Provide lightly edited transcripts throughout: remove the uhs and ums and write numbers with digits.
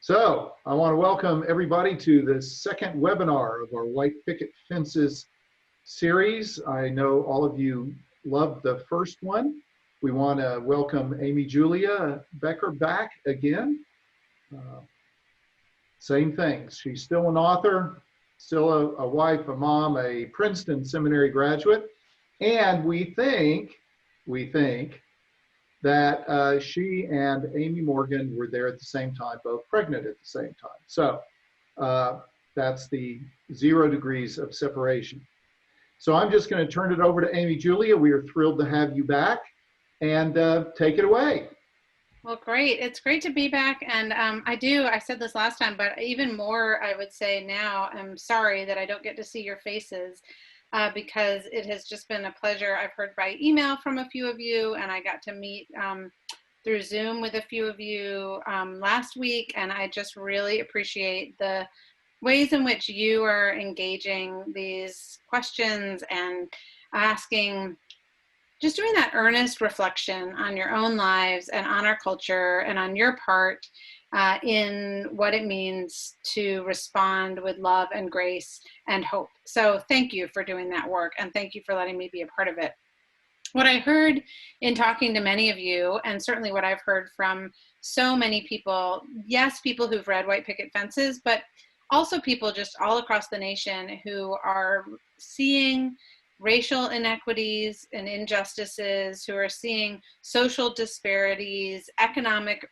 So I want to welcome everybody to the second webinar of our White Picket Fences series. I know all of you loved the first one. We want to welcome Amy Julia Becker back again. Same things. She's still an author, still a wife, a mom, a Princeton seminary graduate, and we think that she and Amy Morgan were there at the same time, both pregnant at the same time. So that's the 0 degrees of separation. So I'm just going to turn it over to Amy Julia. We are thrilled to have you back, and take it away. Well, great. It's great to be back. And I said this last time, but even more, I would say now, I'm sorry that I don't get to see your faces. Because it has just been a pleasure. I've heard by email from a few of you, and I got to meet through Zoom with a few of you last week, and I just really appreciate the ways in which you are engaging these questions and asking, just doing that earnest reflection on your own lives and on our culture and on your part in what it means to respond with love and grace and hope. So thank you for doing that work, and thank you for letting me be a part of it. What I heard in talking to many of you, and certainly what I've heard from so many people, yes, people who've read White Picket Fences, but also people just all across the nation who are seeing racial inequities and injustices, who are seeing social disparities, economic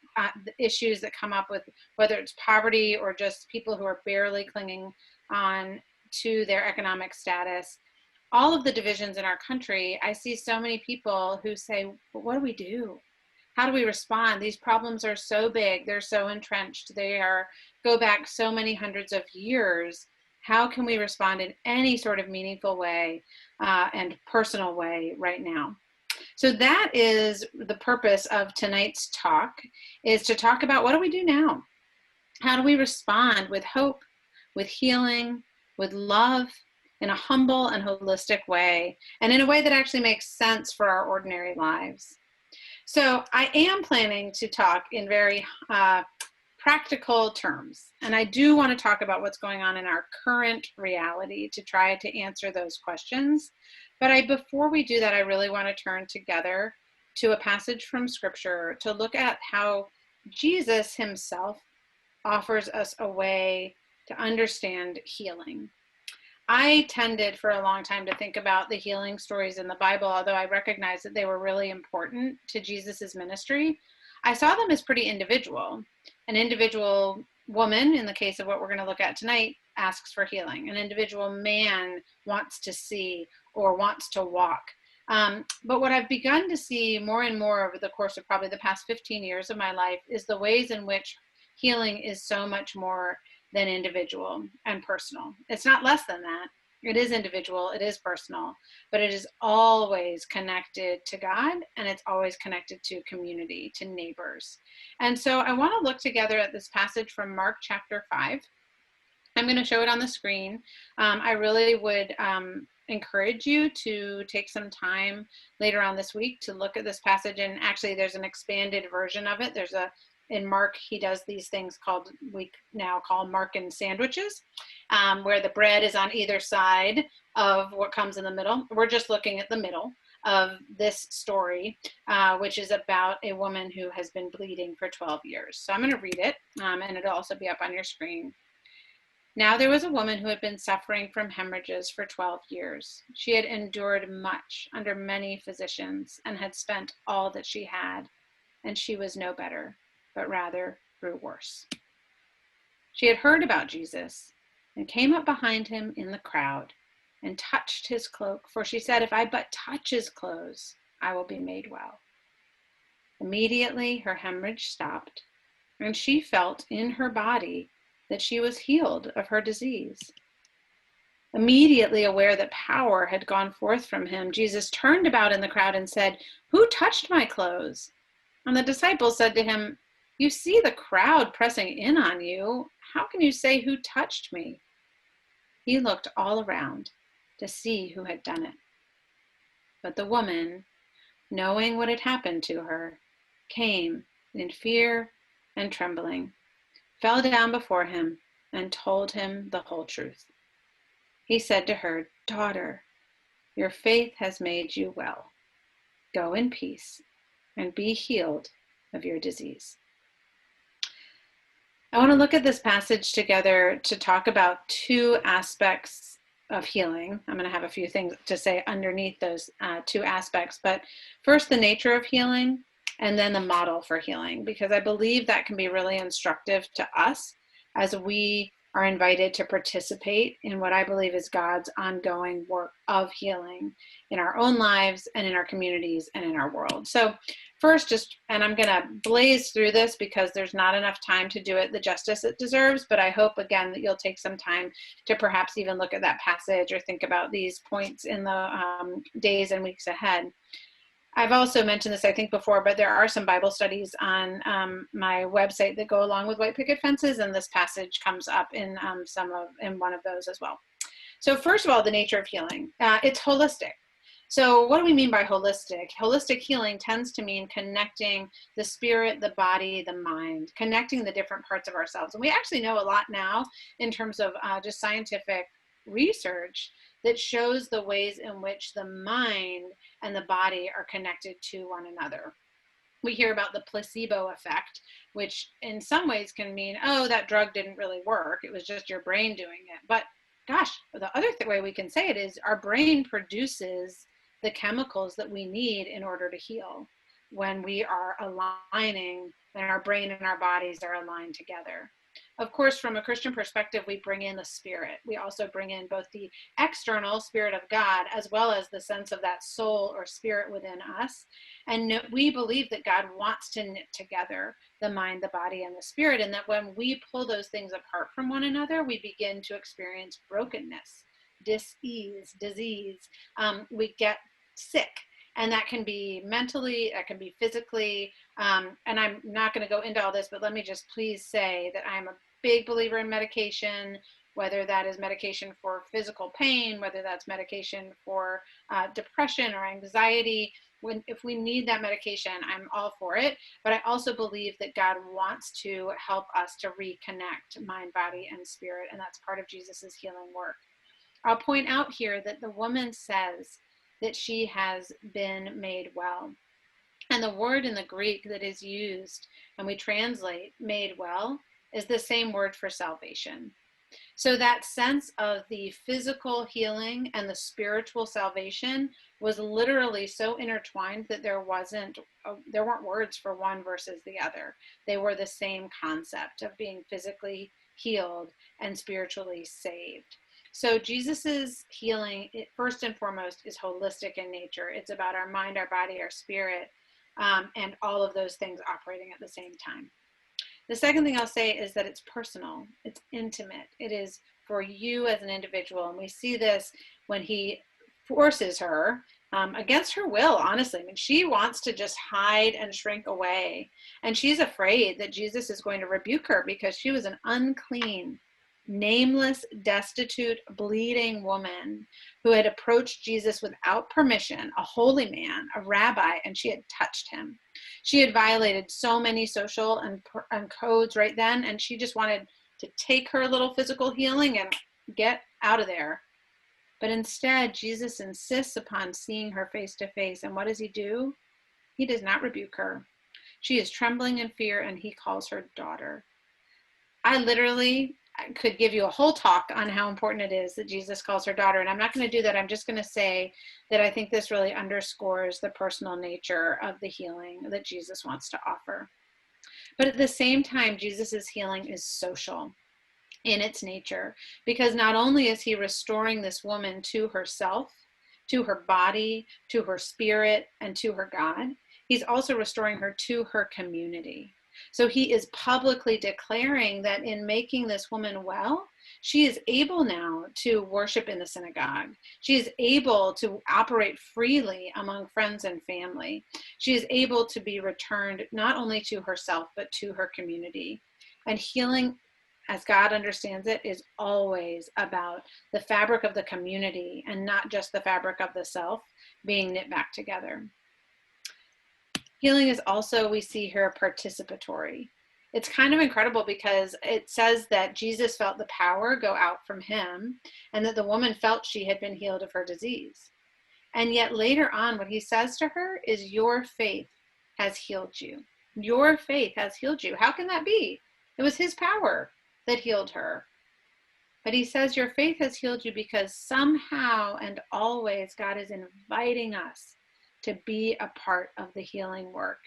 issues that come up with whether it's poverty or just people who are barely clinging on to their economic status. All of the divisions in our country, I see so many people who say, well, what do we do? How do we respond? These problems are so big, they're so entrenched, go back so many hundreds of years. How can we respond in any sort of meaningful way and personal way right now? So that is the purpose of tonight's talk, is to talk about what do we do now? How do we respond with hope, with healing, with love, in a humble and holistic way, and in a way that actually makes sense for our ordinary lives? So I am planning to talk in very practical terms. And I do want to talk about what's going on in our current reality to try to answer those questions. But before we do that, I really want to turn together to a passage from Scripture to look at how Jesus himself offers us a way to understand healing. I tended for a long time to think about the healing stories in the Bible, although I recognize that they were really important to Jesus's ministry. I saw them as pretty individual. An individual woman, in the case of what we're going to look at tonight, asks for healing. An individual man wants to see or wants to walk. But what I've begun to see more and more over the course of probably the past 15 years of my life is the ways in which healing is so much more than individual and personal. It's not less than that. It is individual, it is personal, but it is always connected to God, and it's always connected to community, to neighbors. And so I want to look together at this passage from Mark chapter 5. I'm going to show it on the screen. I really would encourage you to take some time later on this week to look at this passage, and actually there's an expanded version of it. In Mark, he does these things we now call Markan sandwiches, where the bread is on either side of what comes in the middle. We're just looking at the middle of this story, which is about a woman who has been bleeding for 12 years. So I'm going to read it, and it'll also be up on your screen. Now there was a woman who had been suffering from hemorrhages for 12 years. She had endured much under many physicians and had spent all that she had, and she was no better, but rather grew worse. She had heard about Jesus and came up behind him in the crowd and touched his cloak, for she said, if I but touch his clothes, I will be made well. Immediately her hemorrhage stopped, and she felt in her body that she was healed of her disease. Immediately aware that power had gone forth from him, Jesus turned about in the crowd and said, who touched my clothes? And the disciples said to him, you see the crowd pressing in on you. How can you say, who touched me? He looked all around to see who had done it. But the woman, knowing what had happened to her, came in fear and trembling, fell down before him and told him the whole truth. He said to her, "Daughter, your faith has made you well. Go in peace and be healed of your disease." I want to look at this passage together to talk about two aspects of healing. I'm going to have a few things to say underneath those two aspects, but first the nature of healing and then the model for healing, because I believe that can be really instructive to us as we are invited to participate in what I believe is God's ongoing work of healing in our own lives and in our communities and in our world. So first, and I'm going to blaze through this because there's not enough time to do it the justice it deserves, but I hope, again, that you'll take some time to perhaps even look at that passage or think about these points in the days and weeks ahead. I've also mentioned this, I think, before, but there are some Bible studies on my website that go along with White Picket Fences, and this passage comes up in one of those as well. So first of all, the nature of healing. It's holistic. So what do we mean by holistic? Holistic healing tends to mean connecting the spirit, the body, the mind, connecting the different parts of ourselves. And we actually know a lot now in terms of just scientific research that shows the ways in which the mind and the body are connected to one another. We hear about the placebo effect, which in some ways can mean, oh, that drug didn't really work. It was just your brain doing it. But gosh, the other way we can say it is our brain produces the chemicals that we need in order to heal when we are aligning, when our brain and our bodies are aligned together. Of course, from a Christian perspective, we bring in the spirit. We also bring in both the external spirit of God as well as the sense of that soul or spirit within us. And we believe that God wants to knit together the mind, the body, and the spirit, and that when we pull those things apart from one another, we begin to experience brokenness, dis-ease, disease. We get sick. And that can be mentally, that can be physically, and I'm not going to go into all this, but let me just please say that I'm a big believer in medication, whether that is medication for physical pain, whether that's medication for depression or anxiety. If we need that medication, I'm all for it. But I also believe that God wants to help us to reconnect mind, body, and spirit, and that's part of Jesus's healing work. I'll point out here that the woman says that she has been made well. And the word in the Greek that is used, and we translate made well, is the same word for salvation. So that sense of the physical healing and the spiritual salvation was literally so intertwined that there weren't words for one versus the other. They were the same concept of being physically healed and spiritually saved. So Jesus's healing, first and foremost, is holistic in nature. It's about our mind, our body, our spirit, and all of those things operating at the same time. The second thing I'll say is that it's personal. It's intimate. It is for you as an individual. And we see this when he forces her against her will, honestly. I mean, she wants to just hide and shrink away. And she's afraid that Jesus is going to rebuke her because she was an unclean, nameless, destitute, bleeding woman who had approached Jesus without permission, a holy man, a rabbi, and she had touched him. She had violated so many social and codes right then, and she just wanted to take her little physical healing and get out of there. But instead, Jesus insists upon seeing her face to face, and what does he do? He does not rebuke her. She is trembling in fear, and he calls her daughter. I could give you a whole talk on how important it is that Jesus calls her daughter, and I'm not going to do that. I'm just going to say that I think this really underscores the personal nature of the healing that Jesus wants to offer. But at the same time, Jesus's healing is social in its nature, because not only is he restoring this woman to herself, to her body, to her spirit, and to her God, he's also restoring her to her community. So he is publicly declaring that in making this woman well, she is able now to worship in the synagogue. She is able to operate freely among friends and family. She is able to be returned not only to herself, but to her community. And healing, as God understands it, is always about the fabric of the community and not just the fabric of the self being knit back together. Healing is also, we see here, participatory. it's kind of incredible because it says that Jesus felt the power go out from him and that the woman felt she had been healed of her disease. And yet later on, what he says to her is, your faith has healed you. Your faith has healed you. How can that be? It was his power that healed her. But he says, your faith has healed you because somehow and always God is inviting us to be a part of the healing work.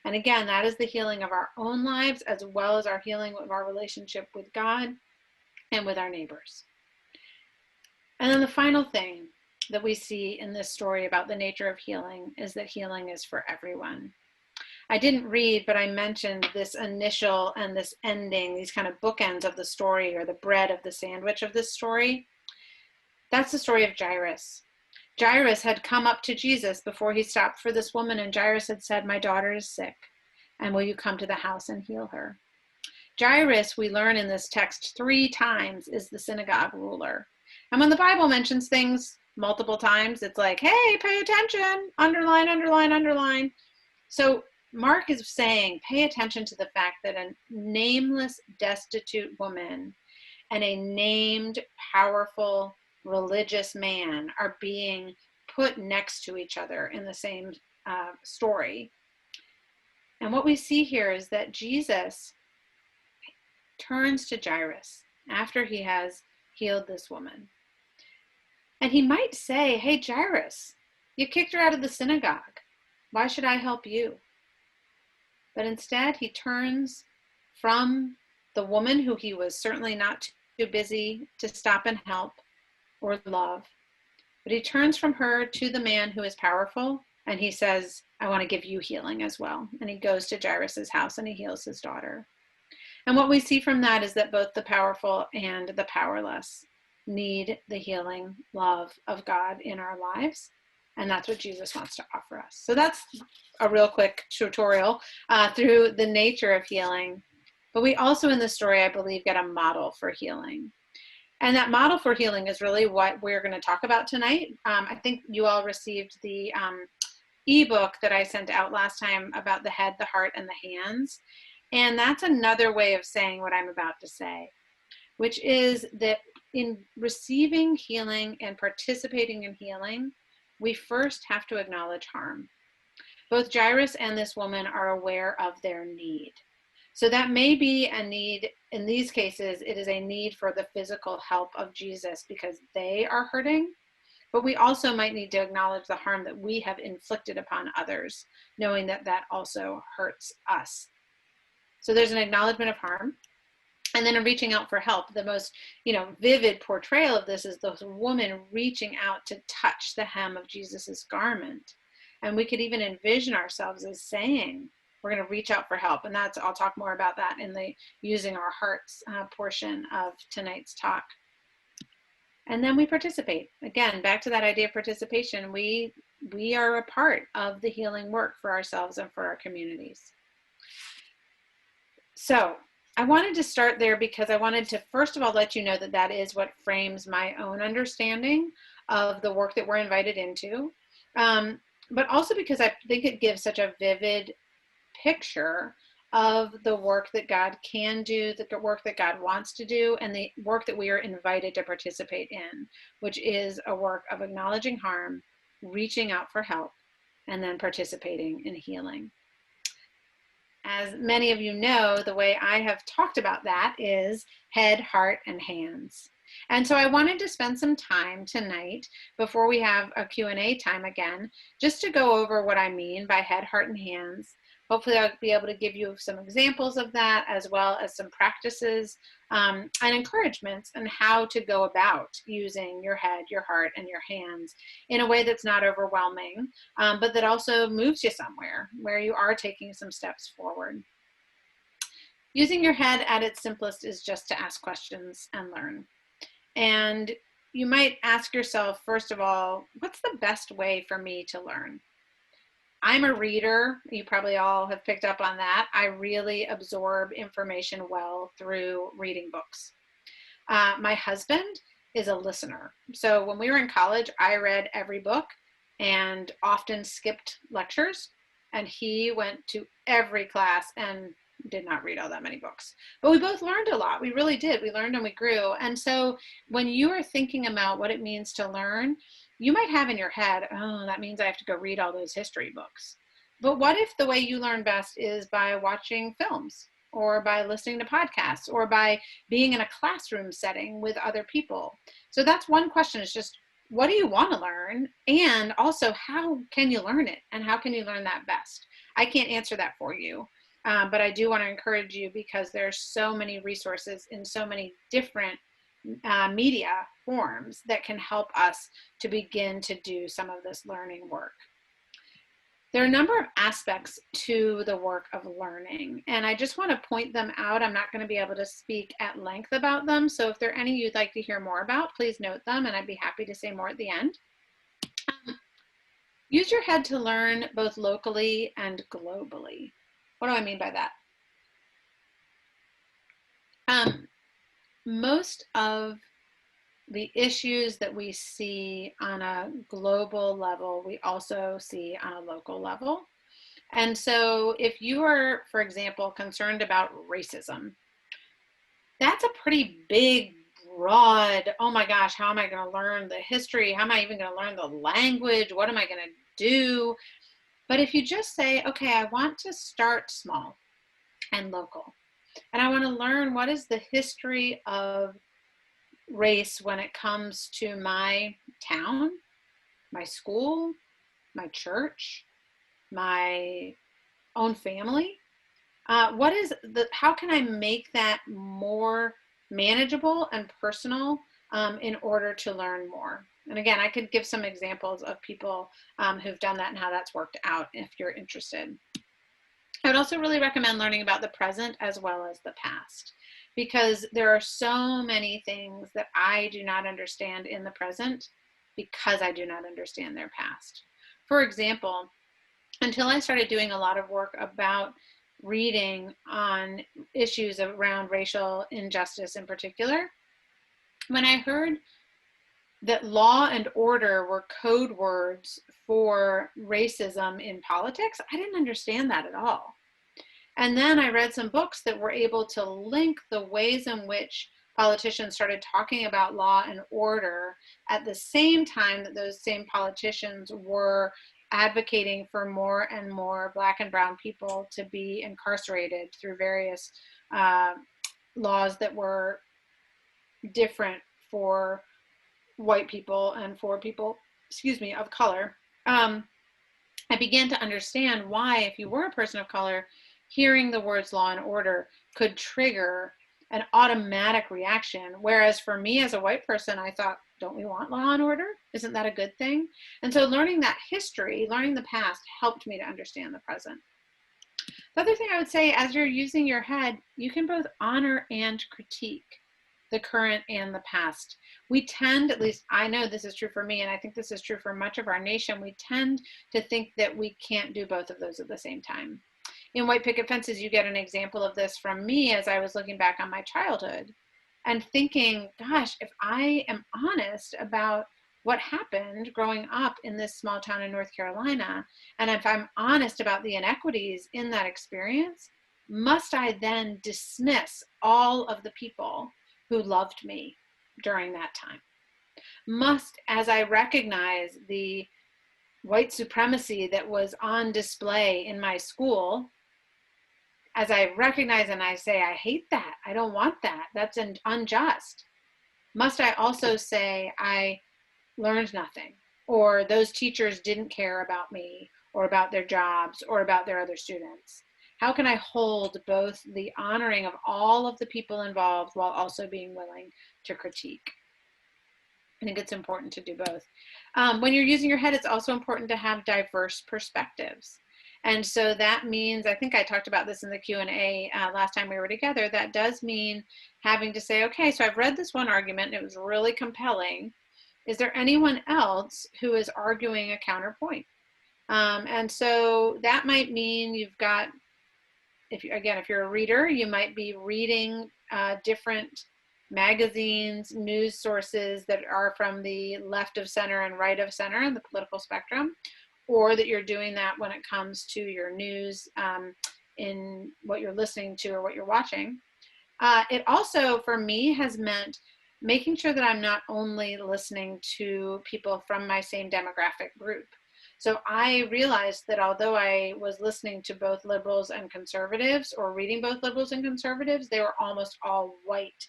And again, that is the healing of our own lives as well as our healing of our relationship with God and with our neighbors. And then the final thing that we see in this story about the nature of healing is that healing is for everyone. I didn't read, but I mentioned this initial and this ending, these kind of bookends of the story, or the bread of the sandwich of this story. That's the story of Jairus. Jairus had come up to Jesus before he stopped for this woman, and Jairus had said, my daughter is sick, and will you come to the house and heal her? Jairus, we learn in this text 3 times, is the synagogue ruler. And when the Bible mentions things multiple times, it's like, hey, pay attention, underline, underline, underline. So Mark is saying, pay attention to the fact that a nameless, destitute woman and a named, powerful, religious man are being put next to each other in the same story. And what we see here is that Jesus turns to Jairus after he has healed this woman. And he might say, hey, Jairus, you kicked her out of the synagogue. Why should I help you? But instead, he turns from the woman who he was certainly not too busy to stop and help or love. But he turns from her to the man who is powerful, and he says, I want to give you healing as well. And he goes to Jairus' house and he heals his daughter. And what we see from that is that both the powerful and the powerless need the healing love of God in our lives. And that's what Jesus wants to offer us. So that's a real quick tutorial through the nature of healing. But we also in the story, I believe, get a model for healing. And that model for healing is really what we're going to talk about tonight. I think you all received the ebook that I sent out last time about the head, the heart, and the hands. And that's another way of saying what I'm about to say, which is that in receiving healing and participating in healing, we first have to acknowledge harm. Both Jairus and this woman are aware of their need. So that may be a need, in these cases, it is a need for the physical help of Jesus because they are hurting, but we also might need to acknowledge the harm that we have inflicted upon others, knowing that that also hurts us. So there's an acknowledgement of harm. And then a reaching out for help. The most, vivid portrayal of this is this woman reaching out to touch the hem of Jesus's garment. And we could even envision ourselves as saying, we're going to reach out for help. And I'll talk more about that in the using our hearts portion of tonight's talk. And then we participate. Again, back to that idea of participation. We are a part of the healing work for ourselves and for our communities. So I wanted to start there because I wanted to, first of all, let you know that that is what frames my own understanding of the work that we're invited into. But also because I think it gives such a vivid picture of the work that God can do, the work that God wants to do, and the work that we are invited to participate in, which is a work of acknowledging harm, reaching out for help, and then participating in healing. As many of you know, the way I have talked about that is head, heart, and hands. And so I wanted to spend some time tonight before we have a Q&A time again, just to go over what I mean by head, heart, and hands. Hopefully I'll be able to give you some examples of that, as well as some practices and encouragements on how to go about using your head, your heart, and your hands in a way that's not overwhelming, but that also moves you somewhere where you are taking some steps forward. Using your head at its simplest is just to ask questions and learn. And you might ask yourself, first of all, what's the best way for me to learn? I'm a reader. You probably all have picked up on that. I really absorb information well through reading books. My husband is a listener. So when we were in college, I read every book and often skipped lectures. And he went to every class and did not read all that many books, but we both learned a lot. We really did. We learned and we grew. And so when you are thinking about what it means to learn, you might have in your head, oh, that means I have to go read all those history books. But what if the way you learn best is by watching films, or by listening to podcasts, or by being in a classroom setting with other people? So that's one question, is just, what do you want to learn? And also, how can you learn it? And how can you learn that best? I can't answer that for you, but I do want to encourage you, because there's so many resources in so many different media forms that can help us to begin to do some of this learning work. There are a number of aspects to the work of learning, and I just want to point them out. I'm not going to be able to speak at length about them, so if there are any you'd like to hear more about, please note them, and I'd be happy to say more at the end. Use your head to learn both locally and globally. What do I mean by that? Most of the issues that we see on a global level, we also see on a local level. And so if you are, for example, concerned about racism, that's a pretty big, broad, oh my gosh, how am I going to learn the history? How am I even going to learn the language? What am I going to do? But if you just say, okay, I want to start small and local, and I want to learn what is the history of race when it comes to my town, my school, my church, my own family. How can I make that more manageable and personal in order to learn more? And again, I could give some examples of people who've done that and how that's worked out if you're interested. I would also really recommend learning about the present as well as the past, because there are so many things that I do not understand in the present because I do not understand their past. For example, until I started doing a lot of work about reading on issues around racial injustice in particular, when I heard that law and order were code words for racism in politics, I didn't understand that at all. And then I read some books that were able to link the ways in which politicians started talking about law and order at the same time that those same politicians were advocating for more and more Black and brown people to be incarcerated through various laws that were different for white people and for people, of color. I began to understand why, if you were a person of color, hearing the words law and order could trigger an automatic reaction. Whereas for me as a white person, I thought, don't we want law and order? Isn't that a good thing? And so learning that history, learning the past, helped me to understand the present. The other thing I would say, as you're using your head, you can both honor and critique the current and the past. We tend, at least I know this is true for me, and I think this is true for much of our nation, we tend to think that we can't do both of those at the same time. In White Picket Fences, you get an example of this from me as I was looking back on my childhood and thinking, gosh, if I am honest about what happened growing up in this small town in North Carolina, and if I'm honest about the inequities in that experience, must I then dismiss all of the people who loved me during that time? Must, as I recognize the white supremacy that was on display in my school, as I recognize and I say, I hate that, I don't want that, that's unjust, must I also say I learned nothing, or those teachers didn't care about me, or about their jobs, or about their other students? How can I hold both the honoring of all of the people involved while also being willing to critique? I think it's important to do both. When you're using your head, it's also important to have diverse perspectives. And so that means, I think I talked about this in the Q&A last time we were together, that does mean having to say, okay, so I've read this one argument and it was really compelling. Is there anyone else who is arguing a counterpoint? And so that might mean you've got, if you're a reader, you might be reading different magazines, news sources that are from the left of center and right of center in the political spectrum, or that you're doing that when it comes to your news in what you're listening to or what you're watching. It also, for me, has meant making sure that I'm not only listening to people from my same demographic group. So I realized that although I was listening to both liberals and conservatives, or reading both liberals and conservatives, they were almost all white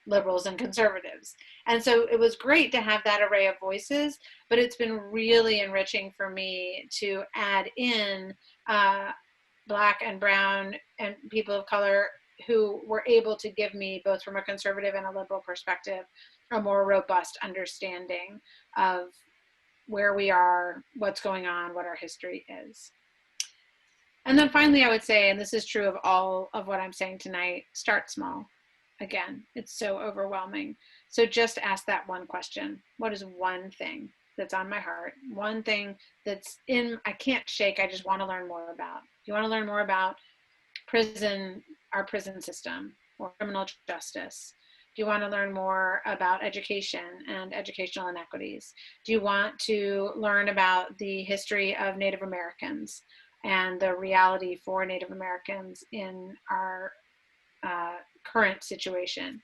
liberals and conservatives. And so it was great to have that array of voices, but it's been really enriching for me to add in Black and brown and people of color who were able to give me, both from a conservative and a liberal perspective, a more robust understanding of where we are, what's going on, what our history is. And then finally, I would say, and this is true of all of what I'm saying tonight, start small. Again, it's so overwhelming. So just ask that one question. What is one thing that's on my heart? One thing that's I can't shake, I just want to learn more about. You want to learn more about prison, our prison system, or criminal justice? Do you want to learn more about education and educational inequities? Do you want to learn about the history of Native Americans and the reality for Native Americans in our current situation?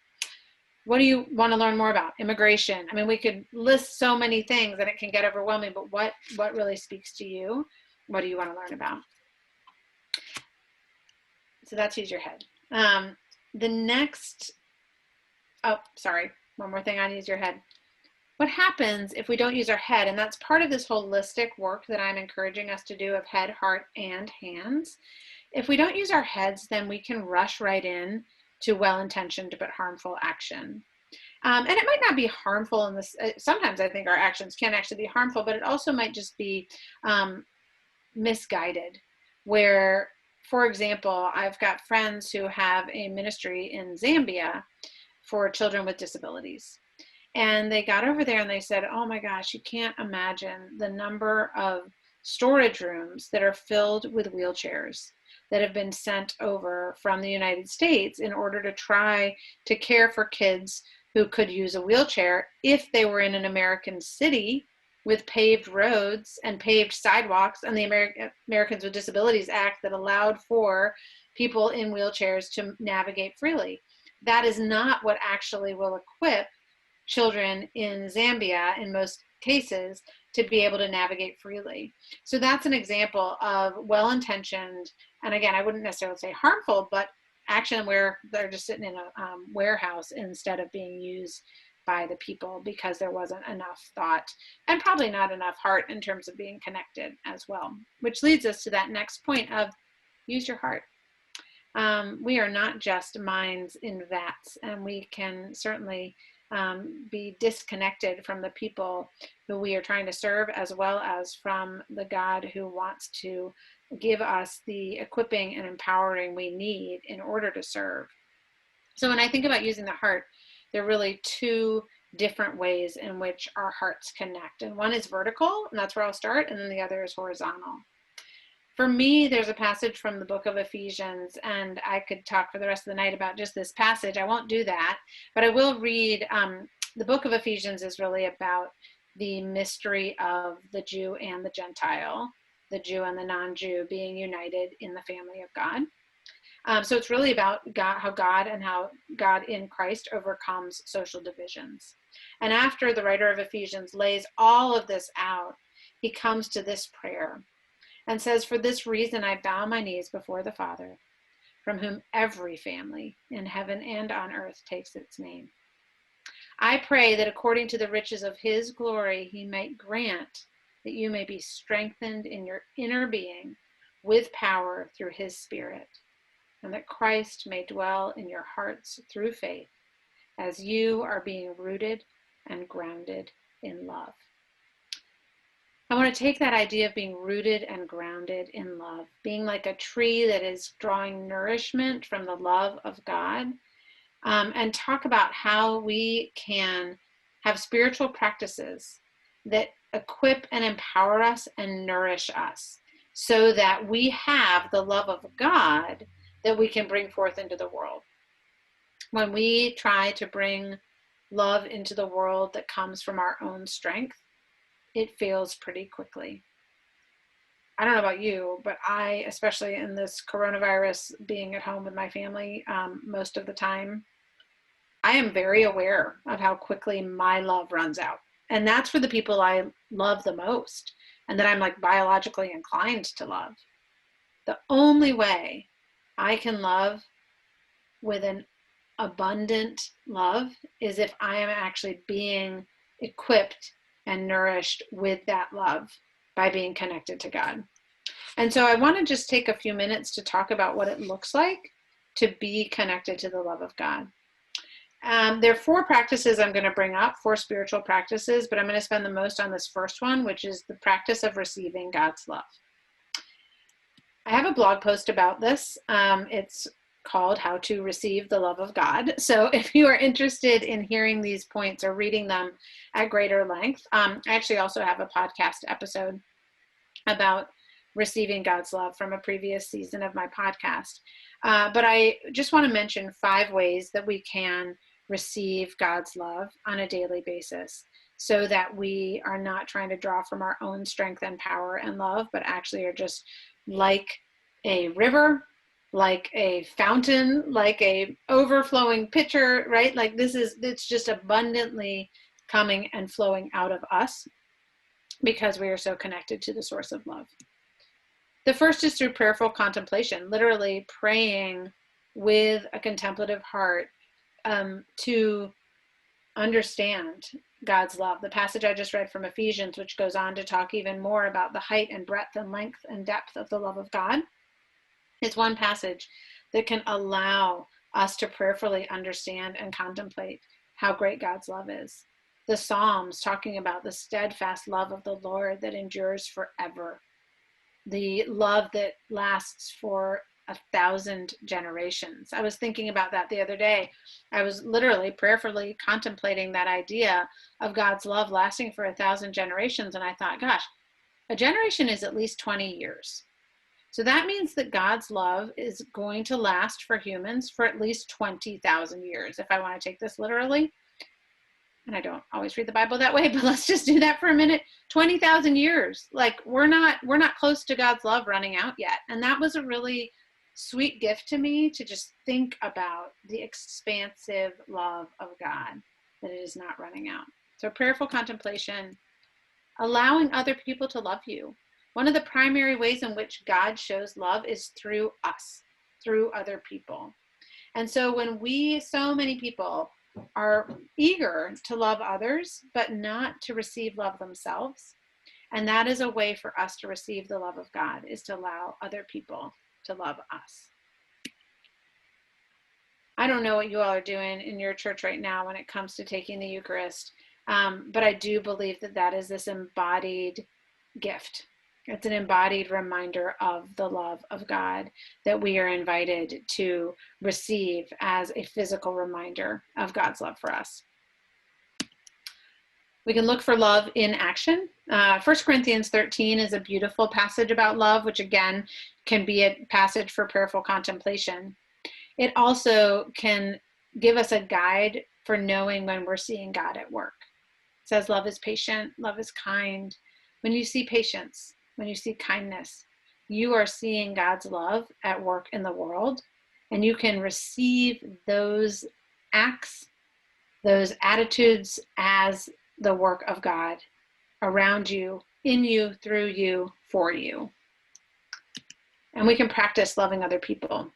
What do you want to learn more about? Immigration. I mean, we could list so many things and it can get overwhelming, but what really speaks to you? What do you want to learn about? So that's use your head. The next, one more thing on use your head. What happens if we don't use our head? And that's part of this holistic work that I'm encouraging us to do of head, heart, and hands. If we don't use our heads, then we can rush right in to well-intentioned but harmful action. And it might not be harmful in this. Sometimes I think our actions can actually be harmful, but it also might just be misguided. Where, for example, I've got friends who have a ministry in Zambia for children with disabilities. And they got over there and they said, oh my gosh, you can't imagine the number of storage rooms that are filled with wheelchairs that have been sent over from the United States in order to try to care for kids who could use a wheelchair if they were in an American city with paved roads and paved sidewalks, and the Americans with Disabilities Act that allowed for people in wheelchairs to navigate freely. That is not what actually will equip children in Zambia, in most cases, to be able to navigate freely. So that's an example of well-intentioned, and again, I wouldn't necessarily say harmful, but action where they're just sitting in a warehouse instead of being used by the people because there wasn't enough thought and probably not enough heart in terms of being connected as well. Which leads us to that next point of use your heart. We are not just minds in vats, and we can certainly be disconnected from the people who we are trying to serve, as well as from the God who wants to give us the equipping and empowering we need in order to serve. So when I think about using the heart, there are really two different ways in which our hearts connect. And one is vertical, and that's where I'll start, and then the other is horizontal. For me, there's a passage from the book of Ephesians, and I could talk for the rest of the night about just this passage. I won't do that, but I will read. The book of Ephesians is really about the mystery of the Jew and the Gentile, the Jew and the non-Jew being united in the family of God. So it's really about God, how God in Christ overcomes social divisions. And after the writer of Ephesians lays all of this out, he comes to this prayer and says, for this reason, I bow my knees before the Father, from whom every family in heaven and on earth takes its name. I pray that according to the riches of his glory, he might grant that you may be strengthened in your inner being with power through his Spirit, and that Christ may dwell in your hearts through faith, as you are being rooted and grounded in love. I want to take that idea of being rooted and grounded in love, being like a tree that is drawing nourishment from the love of God, and talk about how we can have spiritual practices that equip and empower us and nourish us so that we have the love of God that we can bring forth into the world. When we try to bring love into the world that comes from our own strength, it fails pretty quickly. I don't know about you, but I, especially in this coronavirus, being at home with my family most of the time, I am very aware of how quickly my love runs out. And that's for the people I love the most and that I'm like biologically inclined to love. The only way I can love with an abundant love is if I am actually being equipped and nourished with that love by being connected to God. And so I want to just take a few minutes to talk about what it looks like to be connected to the love of God. There are 4 practices I'm going to bring up, 4 spiritual practices, but I'm going to spend the most on this first one, which is the practice of receiving God's love. I have a blog post about this. It's called How to Receive the Love of God. So if you are interested in hearing these points or reading them at greater length, I actually also have a podcast episode about receiving God's love from a previous season of my podcast. But I just want to mention 5 ways that we can receive God's love on a daily basis so that we are not trying to draw from our own strength and power and love, but actually are just like a river, like a fountain, like a overflowing pitcher, right? Like it's just abundantly coming and flowing out of us because we are so connected to the source of love. The first is through prayerful contemplation, literally praying with a contemplative heart to understand God's love. The passage I just read from Ephesians, which goes on to talk even more about the height and breadth and length and depth of the love of God, is one passage that can allow us to prayerfully understand and contemplate how great God's love is. The Psalms talking about the steadfast love of the Lord that endures forever. The love that lasts for 1,000 generations. I was thinking about that the other day. I was literally prayerfully contemplating that idea of God's love lasting for 1,000 generations. And I thought, gosh, a generation is at least 20 years. So that means that God's love is going to last for humans for at least 20,000 years. If I want to take this literally, and I don't always read the Bible that way, but let's just do that for a minute. 20,000 years. Like we're not close to God's love running out yet. And that was a really sweet gift to me to just think about the expansive love of God, that it is not running out. So prayerful contemplation, allowing other people to love you. One of the primary ways in which God shows love is through us, through other people. And so when so many people are eager to love others, but not to receive love themselves. And that is a way for us to receive the love of God, is to allow other people to love us. I don't know what you all are doing in your church right now when it comes to taking the Eucharist, but I do believe that that is this embodied gift. It's an embodied reminder of the love of God that we are invited to receive as a physical reminder of God's love for us. We can look for love in action. 1 Corinthians 13 is a beautiful passage about love, which again can be a passage for prayerful contemplation. It also can give us a guide for knowing when we're seeing God at work. It says love is patient, love is kind. When you see patience, when you see kindness, you are seeing God's love at work in the world, and you can receive those acts, those attitudes as the work of God around you, in you, through you, for you. And we can practice loving other people.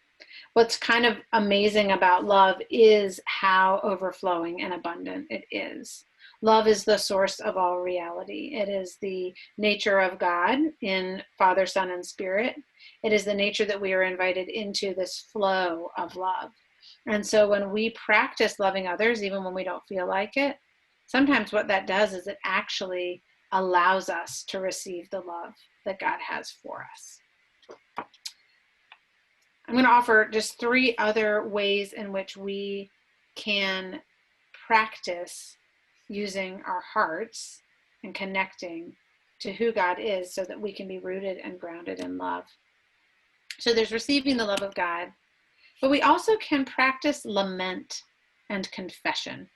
What's kind of amazing about love is how overflowing and abundant it is. Love is the source of all reality. It is the nature of God in Father, Son, and Spirit. It is the nature that we are invited into, this flow of love. And so when we practice loving others, even when we don't feel like it, sometimes what that does is it actually allows us to receive the love that God has for us. I'm going to offer just 3 other ways in which we can practice using our hearts and connecting to who God is so that we can be rooted and grounded in love. So there's receiving the love of God, but we also can practice lament and confession.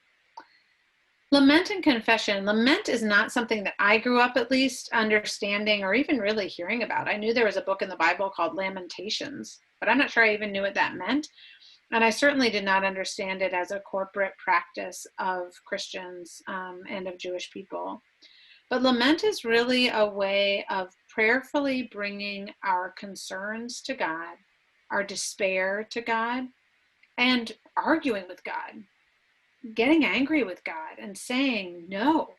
Lament and confession. Lament is not something that I grew up at least understanding or even really hearing about. I knew there was a book in the Bible called Lamentations, but I'm not sure I even knew what that meant. And I certainly did not understand it as a corporate practice of Christians and of Jewish people. But lament is really a way of prayerfully bringing our concerns to God, our despair to God, and arguing with God, getting angry with God and saying, no,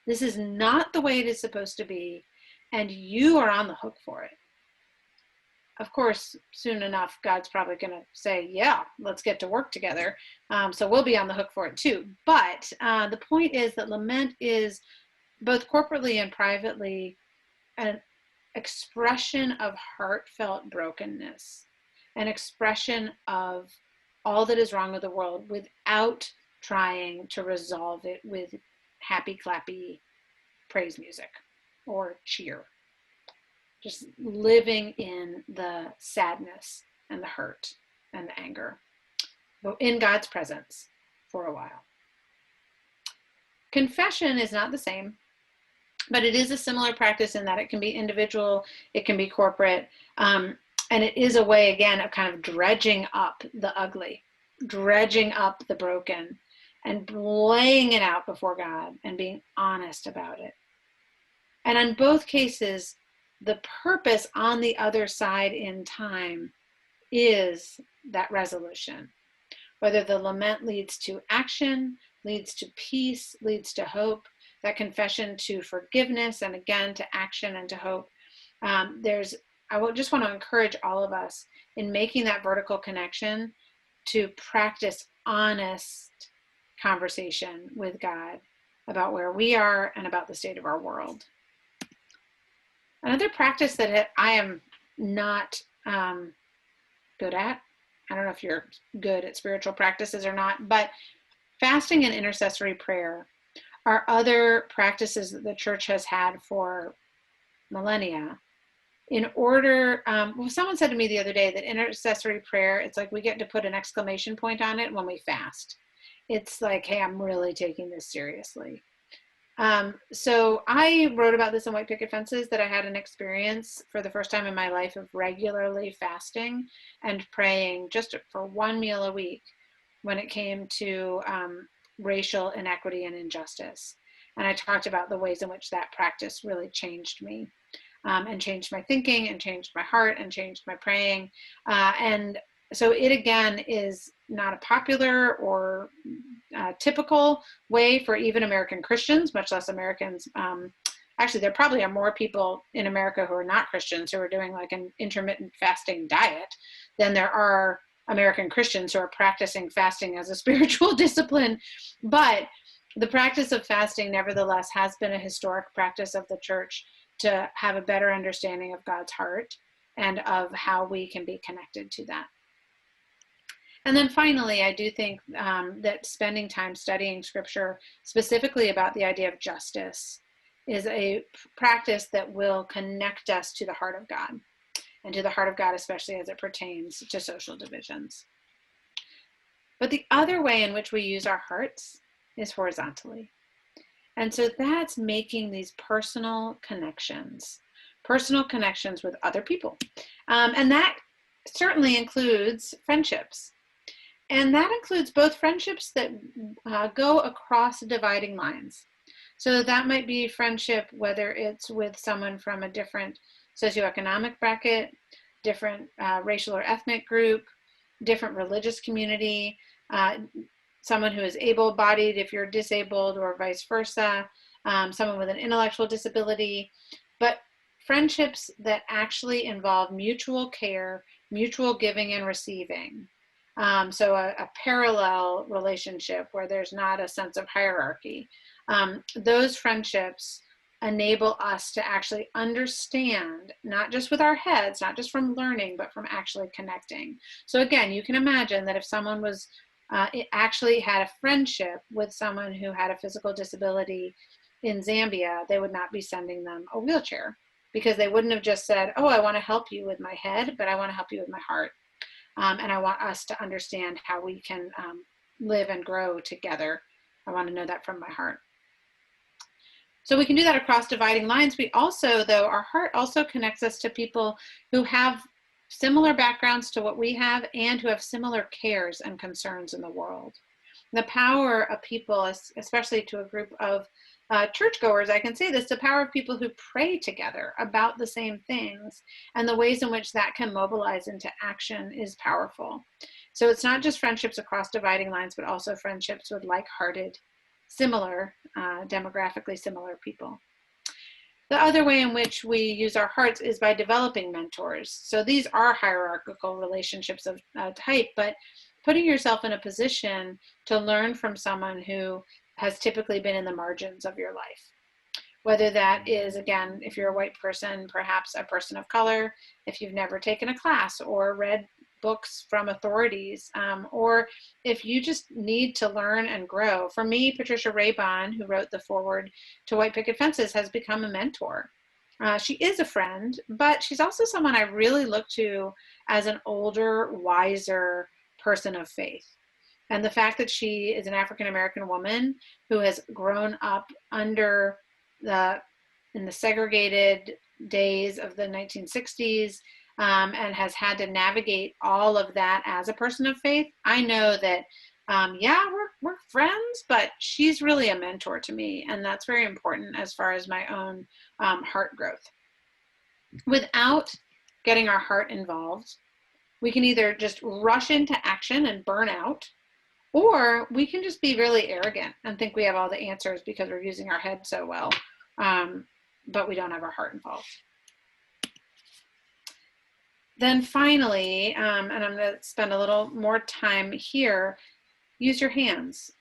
this is not the way it is supposed to be, and you are on the hook for it. Of course, soon enough, God's probably going to say, yeah, let's get to work together. So we'll be on the hook for it too. But the point is that lament is both corporately and privately an expression of heartfelt brokenness, an expression of all that is wrong with the world without trying to resolve it with happy, clappy praise music or cheer. Just living in the sadness and the hurt and the anger, but in God's presence for a while. Confession is not the same, but it is a similar practice in that it can be individual, it can be corporate, and it is a way, again, of kind of dredging up the ugly, dredging up the broken, and laying it out before God and being honest about it. And in both cases, the purpose on the other side in time is that resolution. Whether the lament leads to action, leads to peace, leads to hope, that confession to forgiveness, and again to action and to hope. I just want to encourage all of us in making that vertical connection to practice honest conversation with God about where we are and about the state of our world. Another practice that I am not good at, I don't know if you're good at spiritual practices or not, but fasting and intercessory prayer are other practices that the church has had for millennia. In order, someone said to me the other day that intercessory prayer, it's like we get to put an exclamation point on it when we fast. It's like, hey, I'm really taking this seriously. So I wrote about this in White Picket Fences, that I had an experience for the first time in my life of regularly fasting and praying just for one meal a week when it came to racial inequity and injustice. And I talked about the ways in which that practice really changed me and changed my thinking and changed my heart and changed my praying. And so it, again, is not a popular or typical way for even American Christians, much less Americans. Actually, there probably are more people in America who are not Christians who are doing like an intermittent fasting diet than there are American Christians who are practicing fasting as a spiritual discipline. But the practice of fasting, nevertheless, has been a historic practice of the church to have a better understanding of God's heart and of how we can be connected to that. And then finally, I do think that spending time studying scripture, specifically about the idea of justice, is a practice that will connect us to the heart of God, and to the heart of God, especially as it pertains to social divisions. But the other way in which we use our hearts is horizontally. And so that's making these personal connections with other people. And that certainly includes friendships. And that includes both friendships that go across dividing lines. So that might be friendship, whether it's with someone from a different socioeconomic bracket, different racial or ethnic group, different religious community, someone who is able-bodied if you're disabled, or vice versa, someone with an intellectual disability, but friendships that actually involve mutual care, mutual giving and receiving. So a parallel relationship where there's not a sense of hierarchy. Those friendships enable us to actually understand, not just with our heads, not just from learning, but from actually connecting. So again, you can imagine that if someone was actually had a friendship with someone who had a physical disability in Zambia, they would not be sending them a wheelchair, because they wouldn't have just said, oh, I want to help you with my head, but I want to help you with my heart. And I want us to understand how we can live and grow together I want to know that from my heart. So we can do that across dividing lines. We also, though, our heart also connects us to people who have similar backgrounds to what we have and who have similar cares and concerns in the world. The power of people, especially to a group of churchgoers, I can say this, the power of people who pray together about the same things and the ways in which that can mobilize into action is powerful. So it's not just friendships across dividing lines, but also friendships with like-hearted, similar, demographically similar people. The other way in which we use our hearts is by developing mentors. So these are hierarchical relationships of type, but putting yourself in a position to learn from someone who has typically been in the margins of your life. Whether that is, again, if you're a white person, perhaps a person of color, if you've never taken a class or read books from authorities, or if you just need to learn and grow. For me, Patricia Raybon, who wrote the foreword to White Picket Fences, has become a mentor. She is a friend, but she's also someone I really look to as an older, wiser person of faith. And the fact that she is an African-American woman who has grown up in the segregated days of the 1960s, and has had to navigate all of that as a person of faith, I know that, yeah, we're friends, but she's really a mentor to me. And that's very important as far as my own heart growth. Without getting our heart involved, we can either just rush into action and burn out, or we can just be really arrogant and think we have all the answers because we're using our head so well, but we don't have our heart involved. Then finally, and I'm going to spend a little more time here, use your hands.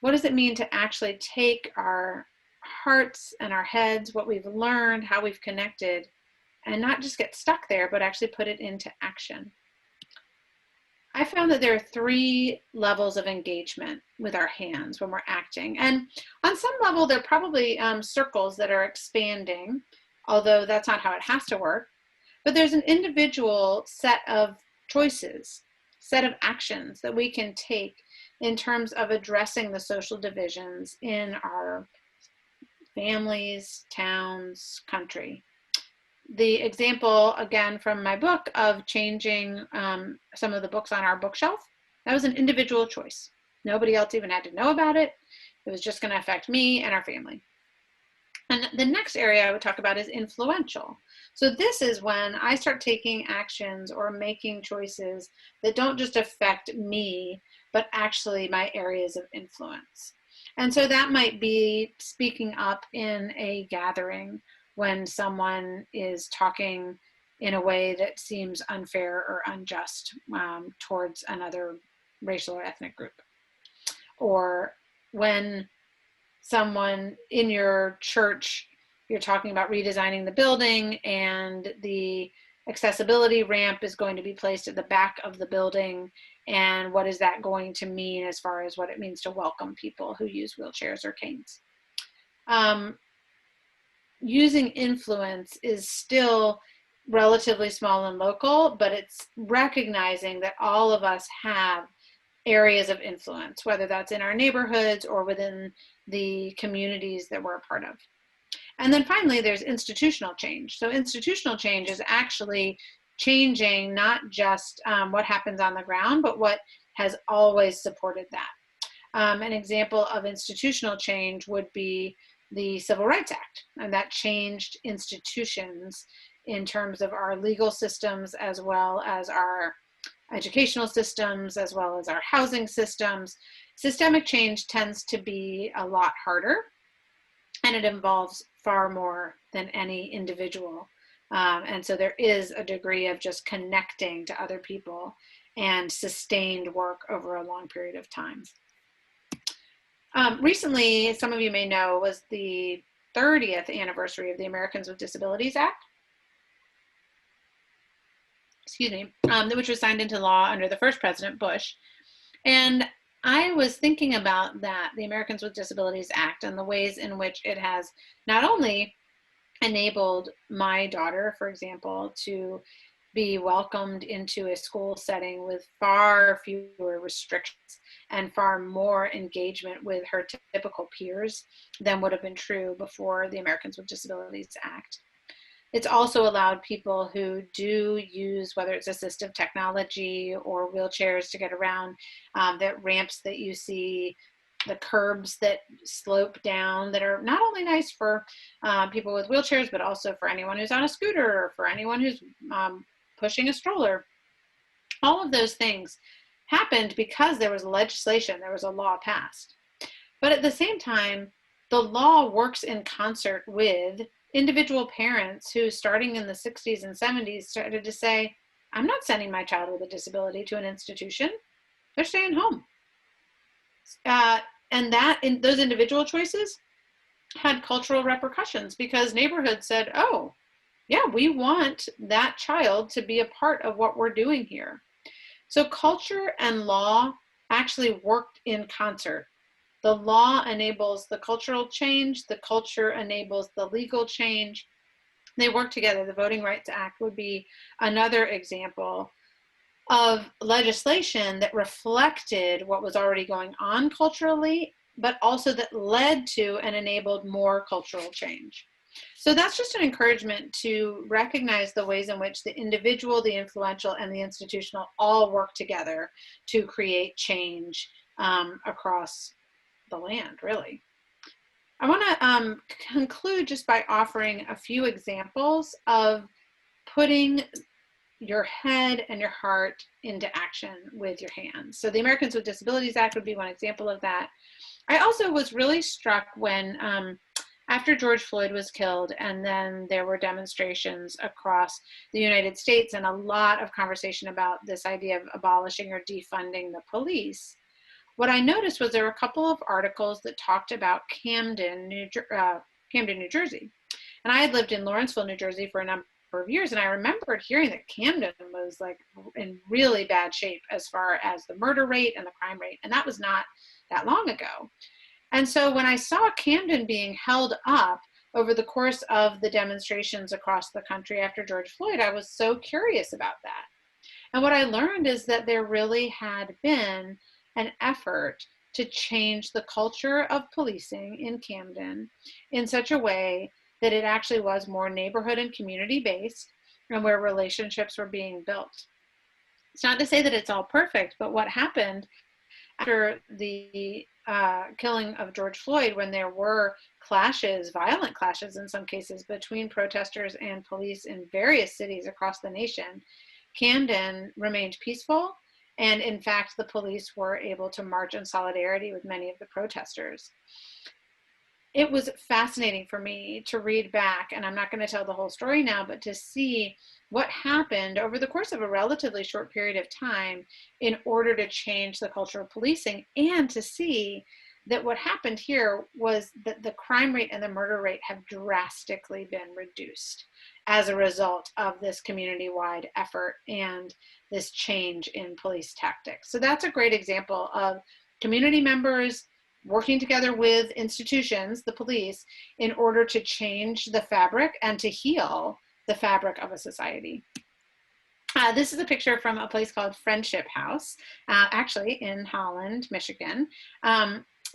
What does it mean to actually take our hearts and our heads, what we've learned, how we've connected, and not just get stuck there, but actually put it into action? I found that there are 3 levels of engagement with our hands when we're acting. And on some level, they're probably circles that are expanding, although that's not how it has to work. But there's an individual set of choices, set of actions that we can take in terms of addressing the social divisions in our families, towns, country. The example, again, from my book of changing some of the books on our bookshelf, that was an individual choice. Nobody else even had to know about it. It was just going to affect me and our family. And the next area I would talk about is influential. So this is when I start taking actions or making choices that don't just affect me, but actually my areas of influence. And so that might be speaking up in a gathering when someone is talking in a way that seems unfair or unjust towards another racial or ethnic group. Or when someone in your church, you're talking about redesigning the building and the accessibility ramp is going to be placed at the back of the building. And what is that going to mean as far as what it means to welcome people who use wheelchairs or canes? Using influence is still relatively small and local, but it's recognizing that all of us have areas of influence, whether that's in our neighborhoods or within the communities that we're a part of. And then finally, there's institutional change. So institutional change is actually changing not just what happens on the ground, but what has always supported that. An example of institutional change would be the Civil Rights Act, and that changed institutions in terms of our legal systems, as well as our educational systems, as well as our housing systems. Systemic change tends to be a lot harder, and it involves far more than any individual. And so there is a degree of just connecting to other people and sustained work over a long period of time. Recently, some of you may know, was the 30th anniversary of the Americans with Disabilities Act, which was signed into law under the first President Bush. And I was thinking about that, the Americans with Disabilities Act, and the ways in which it has not only enabled my daughter, for example, to be welcomed into a school setting with far fewer restrictions and far more engagement with her typical peers than would have been true before the Americans with Disabilities Act. It's also allowed people who do use, whether it's assistive technology or wheelchairs to get around, that ramps that you see, the curbs that slope down, that are not only nice for people with wheelchairs, but also for anyone who's on a scooter or for anyone who's pushing a stroller. All of those things happened because there was legislation, there was a law passed. But at the same time, the law works in concert with individual parents who, starting in the 60s and 70s, started to say, I'm not sending my child with a disability to an institution. They're staying home. And that, in those individual choices, had cultural repercussions, because neighborhoods said, oh, yeah, we want that child to be a part of what we're doing here. So culture and law actually worked in concert. The law enables the cultural change, the culture enables the legal change. They work together. The Voting Rights Act would be another example of legislation that reflected what was already going on culturally, but also that led to and enabled more cultural change. So that's just an encouragement to recognize the ways in which the individual, the influential, and the institutional all work together to create change across the land, really. I want to conclude just by offering a few examples of putting your head and your heart into action with your hands. So the Americans with Disabilities Act would be one example of that. I also was really struck when, after George Floyd was killed, and then there were demonstrations across the United States and a lot of conversation about this idea of abolishing or defunding the police. What I noticed was there were a couple of articles that talked about Camden, New Jersey. And I had lived in Lawrenceville, New Jersey for a number of years, and I remembered hearing that Camden was like in really bad shape as far as the murder rate and the crime rate, and that was not that long ago. And so when I saw Camden being held up over the course of the demonstrations across the country after George Floyd, I was so curious about that. And what I learned is that there really had been an effort to change the culture of policing in Camden in such a way that it actually was more neighborhood and community based, and where relationships were being built. It's not to say that it's all perfect, but what happened after the killing of George Floyd, when there were clashes, violent clashes in some cases, between protesters and police in various cities across the nation, Camden remained peaceful. And in fact, the police were able to march in solidarity with many of the protesters. It was fascinating for me to read back, and I'm not going to tell the whole story now, but to see what happened over the course of a relatively short period of time in order to change the culture of policing, and to see that what happened here was that the crime rate and the murder rate have drastically been reduced as a result of this community-wide effort and this change in police tactics. So that's a great example of community members working together with institutions, the police, in order to change the fabric and to heal the fabric of a society. This is a picture from a place called Friendship House, actually in Holland, Michigan,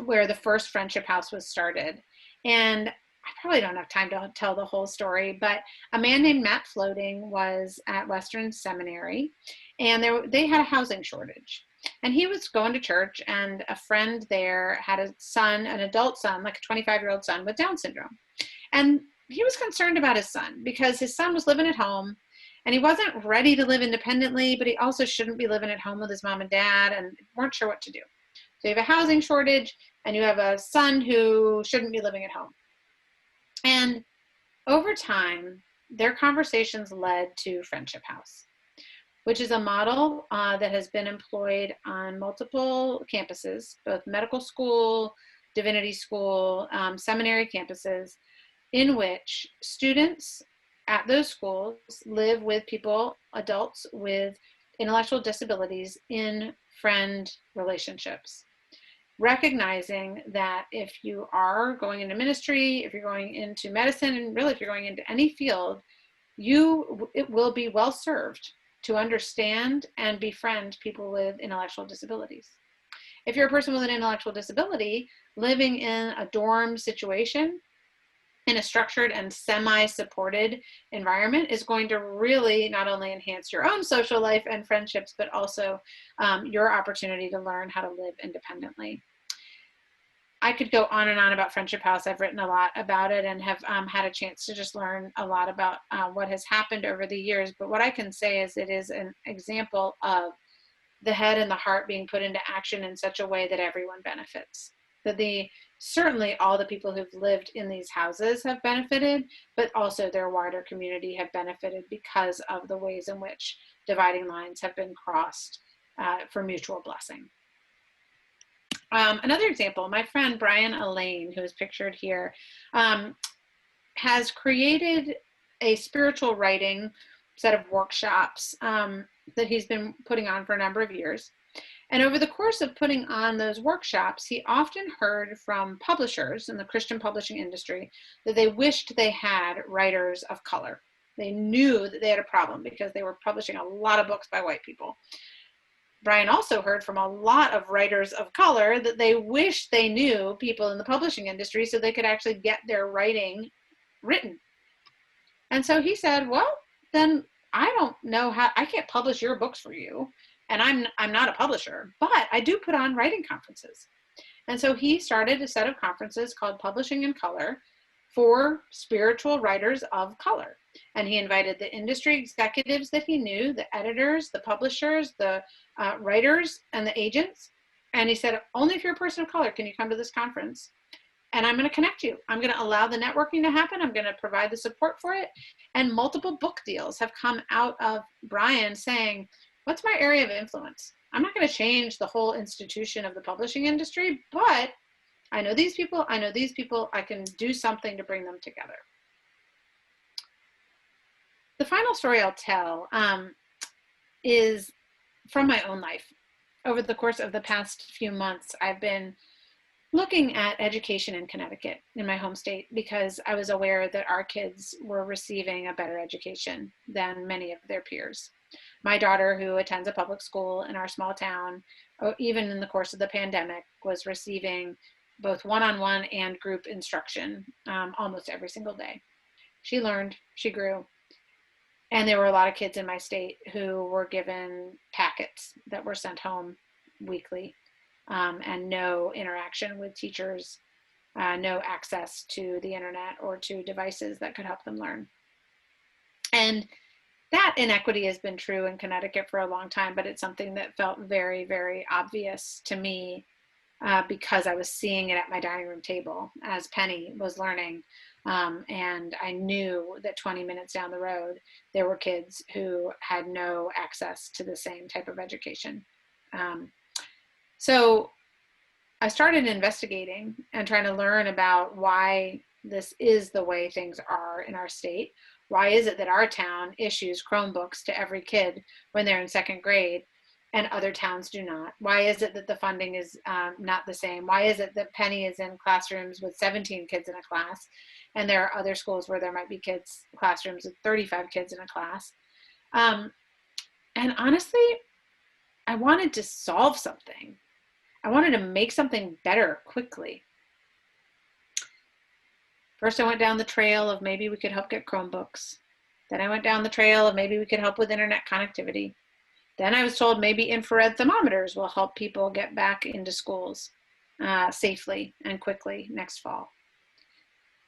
where the first Friendship House was started. And I probably don't have time to tell the whole story, but a man named Matt Floating was at Western Seminary, and they had a housing shortage. And he was going to church, and a friend there had a son, an adult son, like a 25-year-old son with Down syndrome. And he was concerned about his son because his son was living at home, and he wasn't ready to live independently, but he also shouldn't be living at home with his mom and dad, and weren't sure what to do. So you have a housing shortage, and you have a son who shouldn't be living at home. And over time, their conversations led to Friendship House, which is a model that has been employed on multiple campuses, both medical school, divinity school, seminary campuses, in which students at those schools live with people, adults with intellectual disabilities, in friend relationships. Recognizing that if you are going into ministry, if you're going into medicine, and really if you're going into any field, it will be well served to understand and befriend people with intellectual disabilities. If you're a person with an intellectual disability living in a dorm situation, in a structured and semi-supported environment, is going to really not only enhance your own social life and friendships, but also your opportunity to learn how to live independently. I could go on and on about Friendship House. I've written a lot about it and have had a chance to just learn a lot about what has happened over the years. But what I can say is it is an example of the head and the heart being put into action in such a way that everyone benefits. That certainly all the people who've lived in these houses have benefited, but also their wider community have benefited because of the ways in which dividing lines have been crossed for mutual blessing. Another example, my friend Brian Elaine, who is pictured here, has created a spiritual writing set of workshops that he's been putting on for a number of years. And over the course of putting on those workshops, he often heard from publishers in the Christian publishing industry that they wished they had writers of color. They knew that they had a problem because they were publishing a lot of books by white people. Brian also heard from a lot of writers of color that they wished they knew people in the publishing industry so they could actually get their writing written. And so he said, well, then I don't know how, I can't publish your books for you. And I'm not a publisher, but I do put on writing conferences. And so he started a set of conferences called Publishing in Color for spiritual writers of color. And he invited the industry executives that he knew, the editors, the publishers, the writers, and the agents. And he said, only if you're a person of color can you come to this conference. And I'm going to connect you. I'm going to allow the networking to happen. I'm going to provide the support for it. And multiple book deals have come out of Brian saying, what's my area of influence? I'm not going to change the whole institution of the publishing industry, but I know these people, I can do something to bring them together. The final story I'll tell is from my own life. Over the course of the past few months, I've been looking at education in Connecticut, in my home state, because I was aware that our kids were receiving a better education than many of their peers. My daughter, who attends a public school in our small town, even in the course of the pandemic, was receiving both one-on-one and group instruction almost every single day. She learned, she grew, and there were a lot of kids in my state who were given packets that were sent home weekly and no interaction with teachers, no access to the internet or to devices that could help them learn. And that inequity has been true in Connecticut for a long time, but it's something that felt very, very obvious to me because I was seeing it at my dining room table as Penny was learning. And I knew that 20 minutes down the road, there were kids who had no access to the same type of education. So I started investigating and trying to learn about why this is the way things are in our state. Why is it that our town issues Chromebooks to every kid when they're in second grade and other towns do not? Why is it that the funding is not the same? Why is it that Penny is in classrooms with 17 kids in a class and there are other schools where there might be classrooms with 35 kids in a class? And honestly, I wanted to solve something. I wanted to make something better quickly. First, I went down the trail of maybe we could help get Chromebooks. Then I went down the trail of maybe we could help with internet connectivity. Then I was told maybe infrared thermometers will help people get back into schools safely and quickly next fall.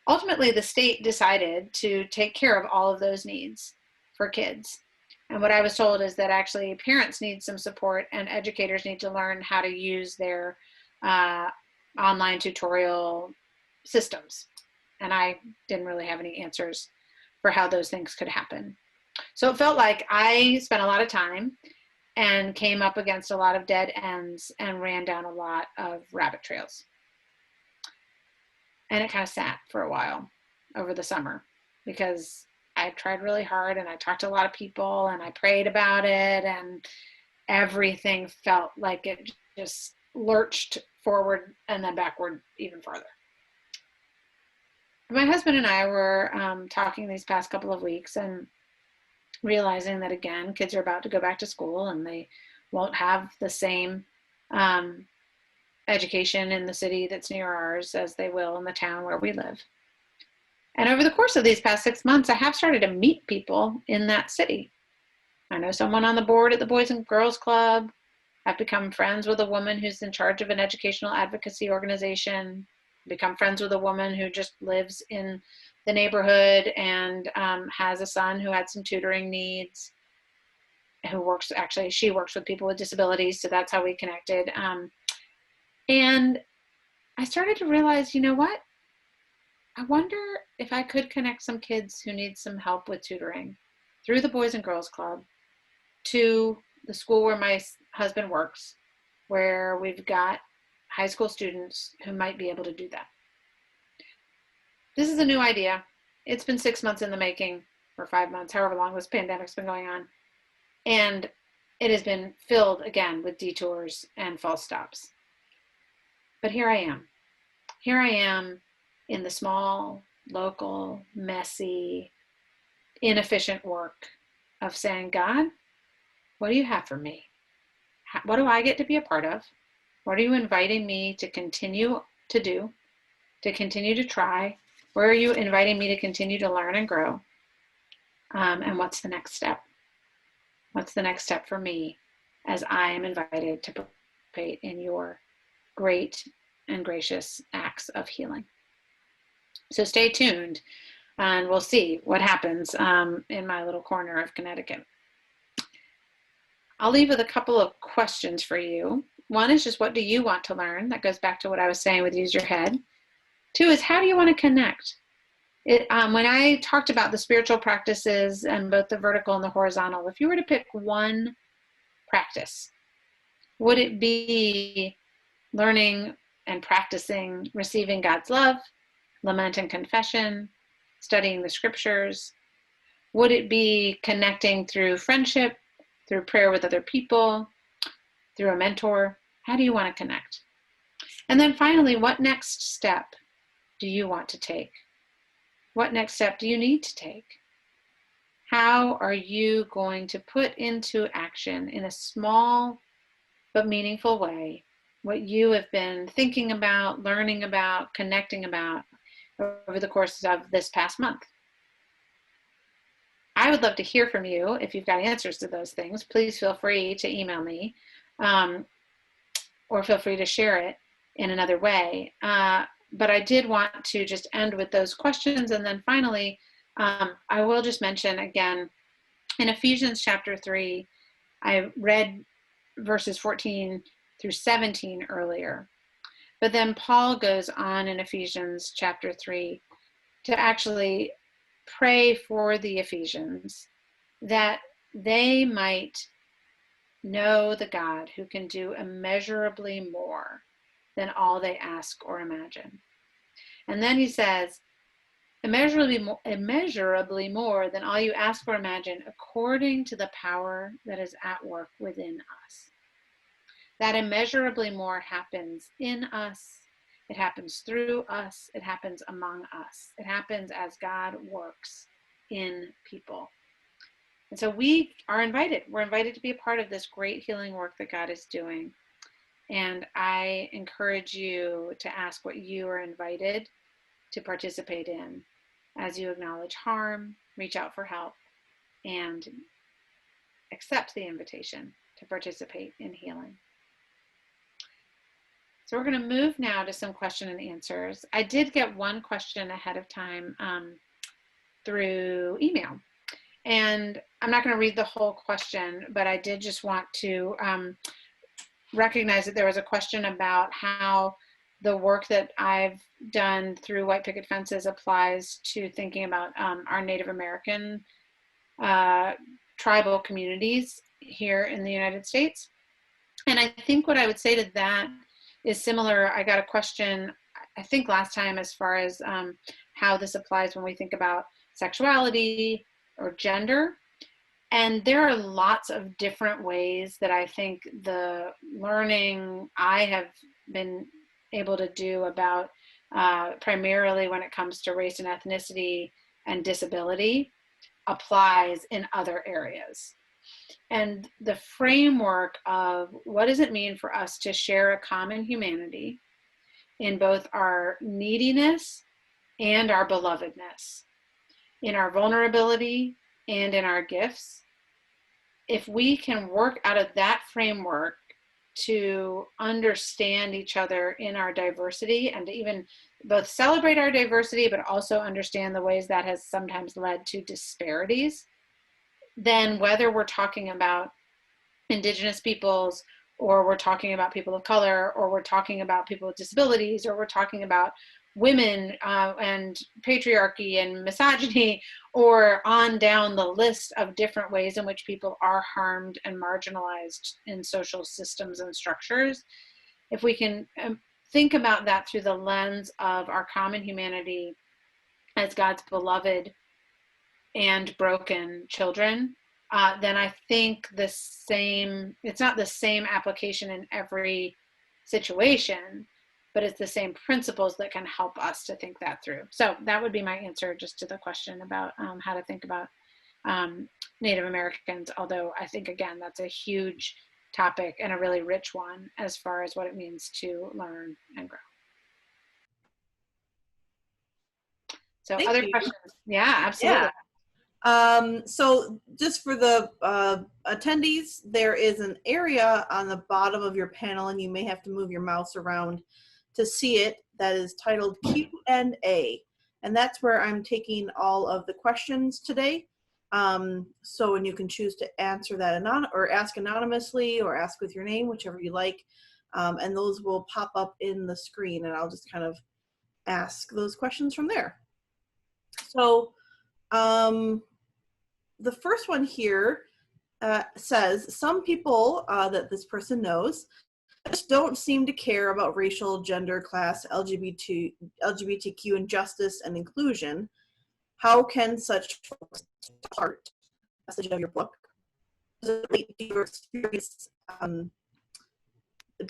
Ultimately, the state decided to take care of all of those needs for kids. And what I was told is that actually parents need some support and educators need to learn how to use their online tutorial systems. And I didn't really have any answers for how those things could happen. So it felt like I spent a lot of time and came up against a lot of dead ends and ran down a lot of rabbit trails. And it kind of sat for a while over the summer because I tried really hard and I talked to a lot of people and I prayed about it and everything felt like it just lurched forward and then backward even farther. My husband and I were talking these past couple of weeks and realizing that, again, kids are about to go back to school and they won't have the same education in the city that's near ours as they will in the town where we live. And over the course of these past 6 months, I have started to meet people in that city. I know someone on the board at the Boys and Girls Club. I've become friends with a woman who's in charge of an educational advocacy organization. Become friends with a woman who just lives in the neighborhood and has a son who had some tutoring needs, she works with people with disabilities, so that's how we connected. And I started to realize, you know what? I wonder if I could connect some kids who need some help with tutoring through the Boys and Girls Club to the school where my husband works, where we've got high school students who might be able to do that. This is a new idea. It's been 6 months in the making, or 5 months, however long this pandemic's been going on. And it has been filled again with detours and false stops. But here I am. Here I am in the small, local, messy, inefficient work of saying, God, what do you have for me? What do I get to be a part of? What are you inviting me to continue to do, to continue to try? Where are you inviting me to continue to learn and grow? And what's the next step? What's the next step for me as I am invited to participate in your great and gracious acts of healing? So stay tuned and we'll see what happens in my little corner of Connecticut. I'll leave with a couple of questions for you. One is just, what do you want to learn? That goes back to what I was saying with use your head. 2 is, how do you want to connect? When I talked about the spiritual practices and both the vertical and the horizontal, if you were to pick one practice, would it be learning and practicing receiving God's love, lament and confession, studying the scriptures? Would it be connecting through friendship, through prayer with other people, through a mentor? How do you want to connect? And then finally, what next step do you want to take? What next step do you need to take? How are you going to put into action in a small but meaningful way what you have been thinking about, learning about, connecting about over the course of this past month? I would love to hear from you. If you've got answers to those things, please feel free to email me or feel free to share it in another way. But I did want to just end with those questions. And then finally, I will just mention again, in Ephesians chapter 3, I read verses 14 through 17 earlier. But then Paul goes on in Ephesians chapter 3 to actually pray for the Ephesians that they might know the God who can do immeasurably more than all they ask or imagine. And then he says, immeasurably more than all you ask or imagine, according to the power that is at work within us. That immeasurably more happens in us. It happens through us. It happens among us. It happens as God works in people. And so we are invited. We're invited to be a part of this great healing work that God is doing. And I encourage you to ask what you are invited to participate in as you acknowledge harm, reach out for help, and accept the invitation to participate in healing. So we're going to move now to some question and answers. I did get one question ahead of time through email. And I'm not going to read the whole question, but I did just want to recognize that there was a question about how the work that I've done through White Picket Fences applies to thinking about our Native American tribal communities here in the United States. And I think what I would say to that is similar. I got a question, I think last time, as far as how this applies when we think about sexuality or gender. And there are lots of different ways that I think the learning I have been able to do about primarily when it comes to race and ethnicity and disability, applies in other areas. And the framework of what does it mean for us to share a common humanity in both our neediness and our belovedness, in our vulnerability and in our gifts. If we can work out of that framework to understand each other in our diversity and to even both celebrate our diversity, but also understand the ways that has sometimes led to disparities, then whether we're talking about Indigenous peoples, or we're talking about people of color, or we're talking about people with disabilities, or we're talking about women and patriarchy and misogyny, or on down the list of different ways in which people are harmed and marginalized in social systems and structures. If we can think about that through the lens of our common humanity as God's beloved and broken children, then I think it's not the same application in every situation, but it's the same principles that can help us to think that through. So that would be my answer just to the question about how to think about Native Americans, although I think, again, that's a huge topic and a really rich one as far as what it means to learn and grow. So Thank other you. questions? Yeah, absolutely. Yeah. So just for the attendees, there is an area on the bottom of your panel, and you may have to move your mouse around to see it, that is titled Q&A. And that's where I'm taking all of the questions today. So when you can choose to answer that or ask anonymously or ask with your name, whichever you like. And those will pop up in the screen, and I'll just kind of ask those questions from there. So the first one here says, some people that this person knows just don't seem to care about racial, gender, class, LGBTQ injustice and inclusion. How can such folks part message of your book? Does it relate to your experience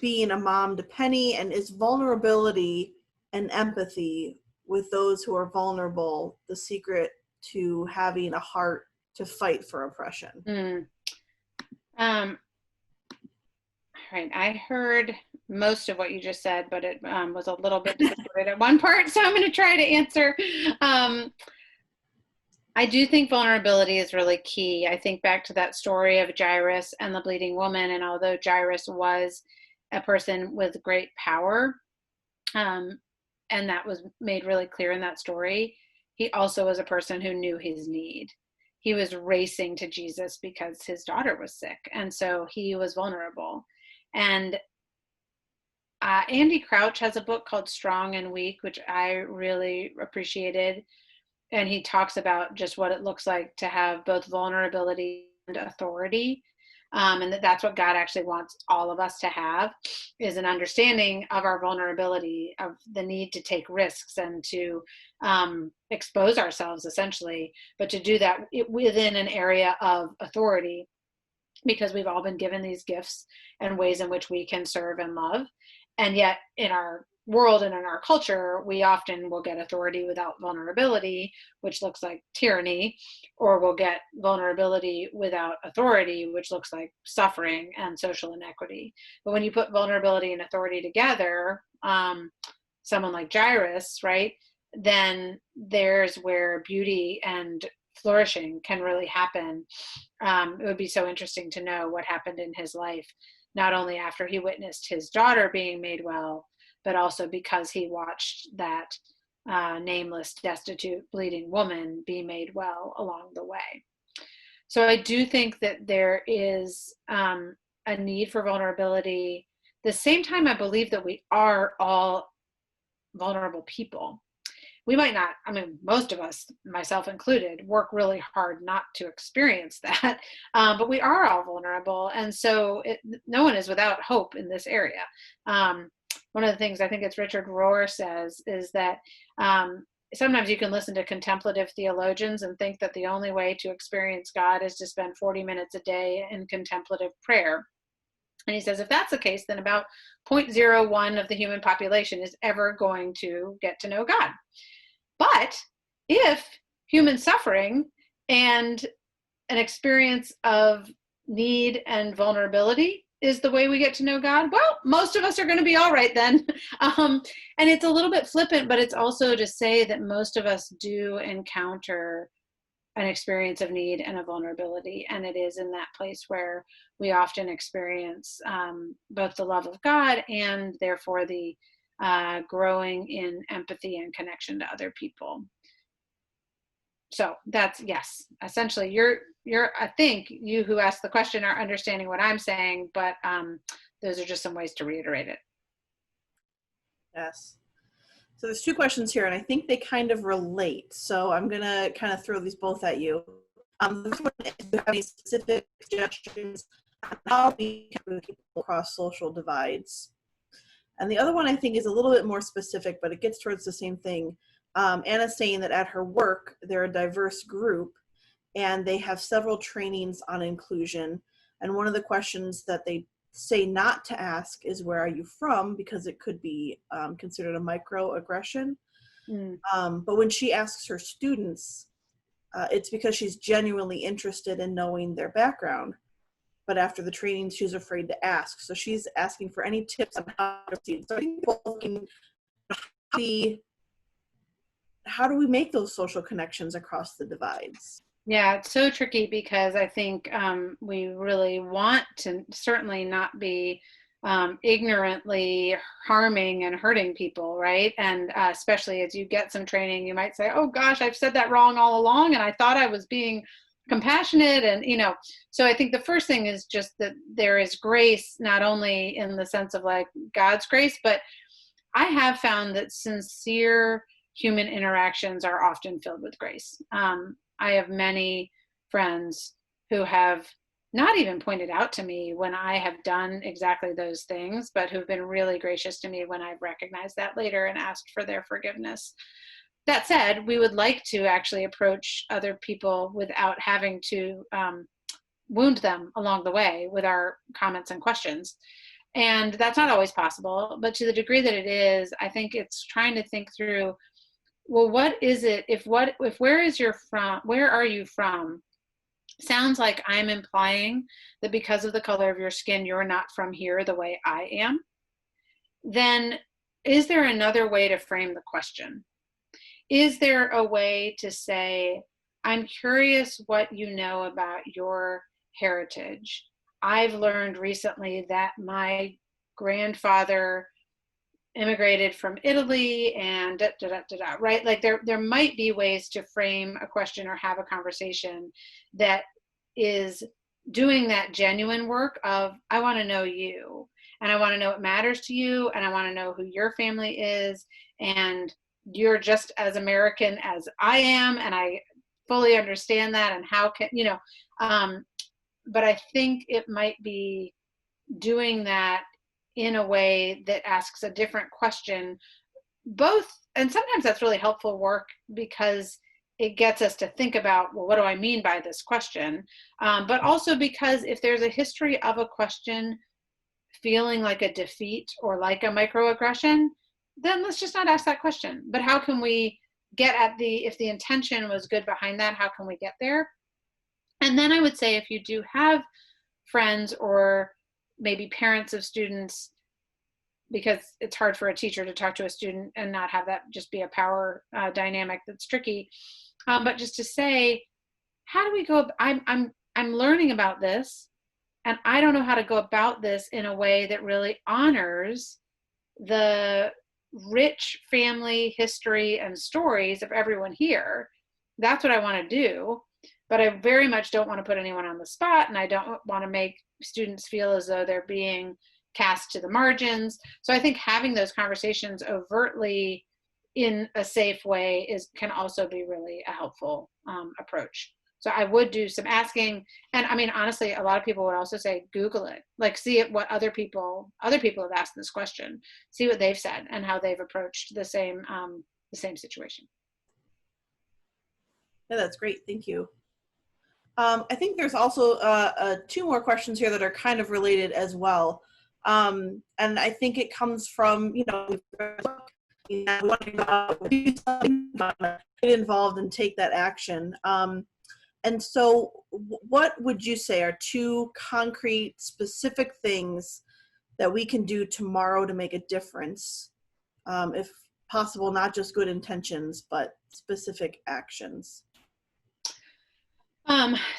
being a mom to Penny, and is vulnerability and empathy with those who are vulnerable the secret to having a heart to fight for oppression? All right, I heard most of what you just said, but it was a little bit distorted at one part, so I'm going to try to answer. I do think vulnerability is really key. I think back to that story of Jairus and the bleeding woman, and although Jairus was a person with great power, and that was made really clear in that story, he also was a person who knew his need. He was racing to Jesus because his daughter was sick, and so he was vulnerable. And Andy Crouch has a book called Strong and Weak, which I really appreciated. And he talks about just what it looks like to have both vulnerability and authority. And that's what God actually wants all of us to have, is an understanding of our vulnerability, of the need to take risks and to expose ourselves, essentially, but to do that within an area of authority, because we've all been given these gifts and ways in which we can serve and love. And yet in our world and in our culture, we often will get authority without vulnerability, which looks like tyranny, or we'll get vulnerability without authority, which looks like suffering and social inequity. But when you put vulnerability and authority together, someone like Jairus, right, then there's where beauty and flourishing can really happen. It would be so interesting to know what happened in his life, not only after he witnessed his daughter being made well, but also because he watched that nameless, destitute, bleeding woman be made well along the way. So I do think that there is a need for vulnerability. At the same time, I believe that we are all vulnerable people. We might not, I mean, most of us, myself included, work really hard not to experience that, but we are all vulnerable. And so no one is without hope in this area. One of the things I think it's Richard Rohr says is that sometimes you can listen to contemplative theologians and think that the only way to experience God is to spend 40 minutes a day in contemplative prayer. And he says, if that's the case, then about 0.01 of the human population is ever going to get to know God. But if human suffering and an experience of need and vulnerability is the way we get to know God, well, most of us are going to be all right then. And it's a little bit flippant, but it's also to say that most of us do encounter an experience of need and a vulnerability. And it is in that place where we often experience both the love of God and therefore the growing in empathy and connection to other people. So that's, yes, essentially you're, I think you who asked the question are understanding what I'm saying, but those are just some ways to reiterate it. Yes. So there's two questions here, and I think they kind of relate. So I'm going to kind of throw these both at you. The first one is, do you have any specific suggestions on how we can move people across social divides? And the other one I think is a little bit more specific, but it gets towards the same thing. Anna's saying that at her work, they're a diverse group, and they have several trainings on inclusion. And one of the questions that they say not to ask is, where are you from? Because it could be considered a microaggression. But when she asks her students, it's because she's genuinely interested in knowing their background. But after the training, she's afraid to ask. So she's asking for any tips on how to see. So I think people looking, how do we make those social connections across the divides? Yeah, it's so tricky because I think we really want to certainly not be ignorantly harming and hurting people, right? And especially as you get some training, you might say, oh gosh, I've said that wrong all along, and I thought I was being compassionate. And, you know, so I think the first thing is just that there is grace, not only in the sense of like God's grace, but I have found that sincere human interactions are often filled with grace. I have many friends who have not even pointed out to me when I have done exactly those things, but who've been really gracious to me when I've recognized that later and asked for their forgiveness. That said, we would like to actually approach other people without having to wound them along the way with our comments and questions. And that's not always possible, but to the degree that it is, I think it's trying to think through, well, what is it, if where are you from sounds like I'm implying that because of the color of your skin, you're not from here the way I am, then is there another way to frame the question? Is there a way to say, I'm curious what you know about your heritage. I've learned recently that my grandfather immigrated from Italy and right? Like there might be ways to frame a question or have a conversation that is doing that genuine work of, I want to know you, and I want to know what matters to you, and I want to know who your family is, and you're just as American as I am, and I fully understand that, and how can, you know, but I think it might be doing that in a way that asks a different question, both, and sometimes that's really helpful work because it gets us to think about, well, what do I mean by this question? But also because if there's a history of a question feeling like a defeat or like a microaggression, then let's just not ask that question. But how can we get at if the intention was good behind that, how can we get there? And then I would say, if you do have friends or maybe parents of students, because it's hard for a teacher to talk to a student and not have that just be a power dynamic that's tricky. But just to say, how do we go? I'm learning about this, and I don't know how to go about this in a way that really honors the rich family history and stories of everyone here. That's what I want to do. But I very much don't want to put anyone on the spot, and I don't want to make students feel as though they're being cast to the margins. So I think having those conversations overtly in a safe way can also be really a helpful approach. So I would do some asking, and I mean, honestly, a lot of people would also say, Google it, like see what other people have asked this question, see what they've said and how they've approached the same situation. Yeah, that's great. Thank you. I think there's also two more questions here that are kind of related as well. And I think it comes from, we want to do something, get involved and take that action. And so what would you say are two concrete, specific things that we can do tomorrow to make a difference? If possible, not just good intentions, but specific actions.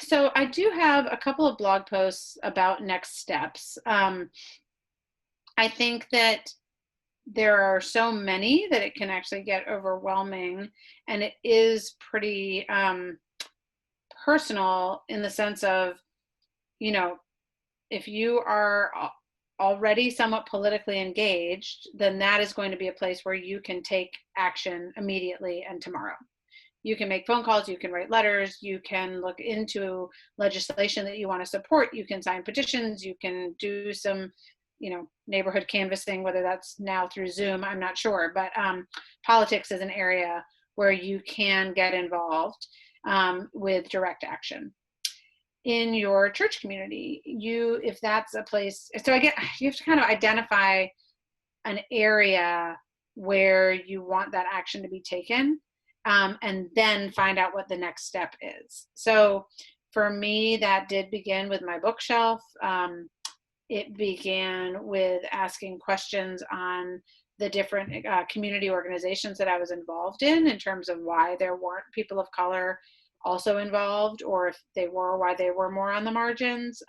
So I do have a couple of blog posts about next steps. I think that there are so many that it can actually get overwhelming, and it is pretty personal in the sense of, if you are already somewhat politically engaged, then that is going to be a place where you can take action immediately and tomorrow. You can make phone calls, you can write letters, you can look into legislation that you want to support, you can sign petitions, you can do some, neighborhood canvassing, whether that's now through Zoom, I'm not sure, but politics is an area where you can get involved with direct action. In your church community, if that's a place, so you have to kind of identify an area where you want that action to be taken, and then find out what the next step is. So for me, that did begin with my bookshelf. It began with asking questions on the different community organizations that I was involved in terms of why there weren't people of color also involved, or if they were, why they were more on the margins.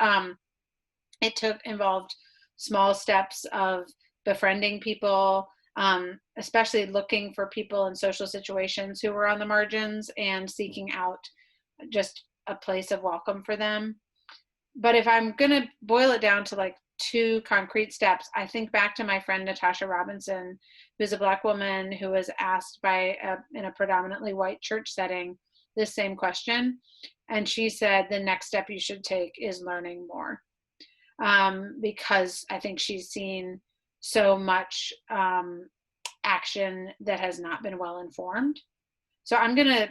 It involved small steps of befriending people, especially looking for people in social situations who were on the margins and seeking out just a place of welcome for them. But if I'm going to boil it down to like two concrete steps, I think back to my friend Natasha Robinson, who's a Black woman who was asked in a predominantly white church setting this same question. And she said, the next step you should take is learning more. Because I think she's seen so much action that has not been well informed. So I'm going to,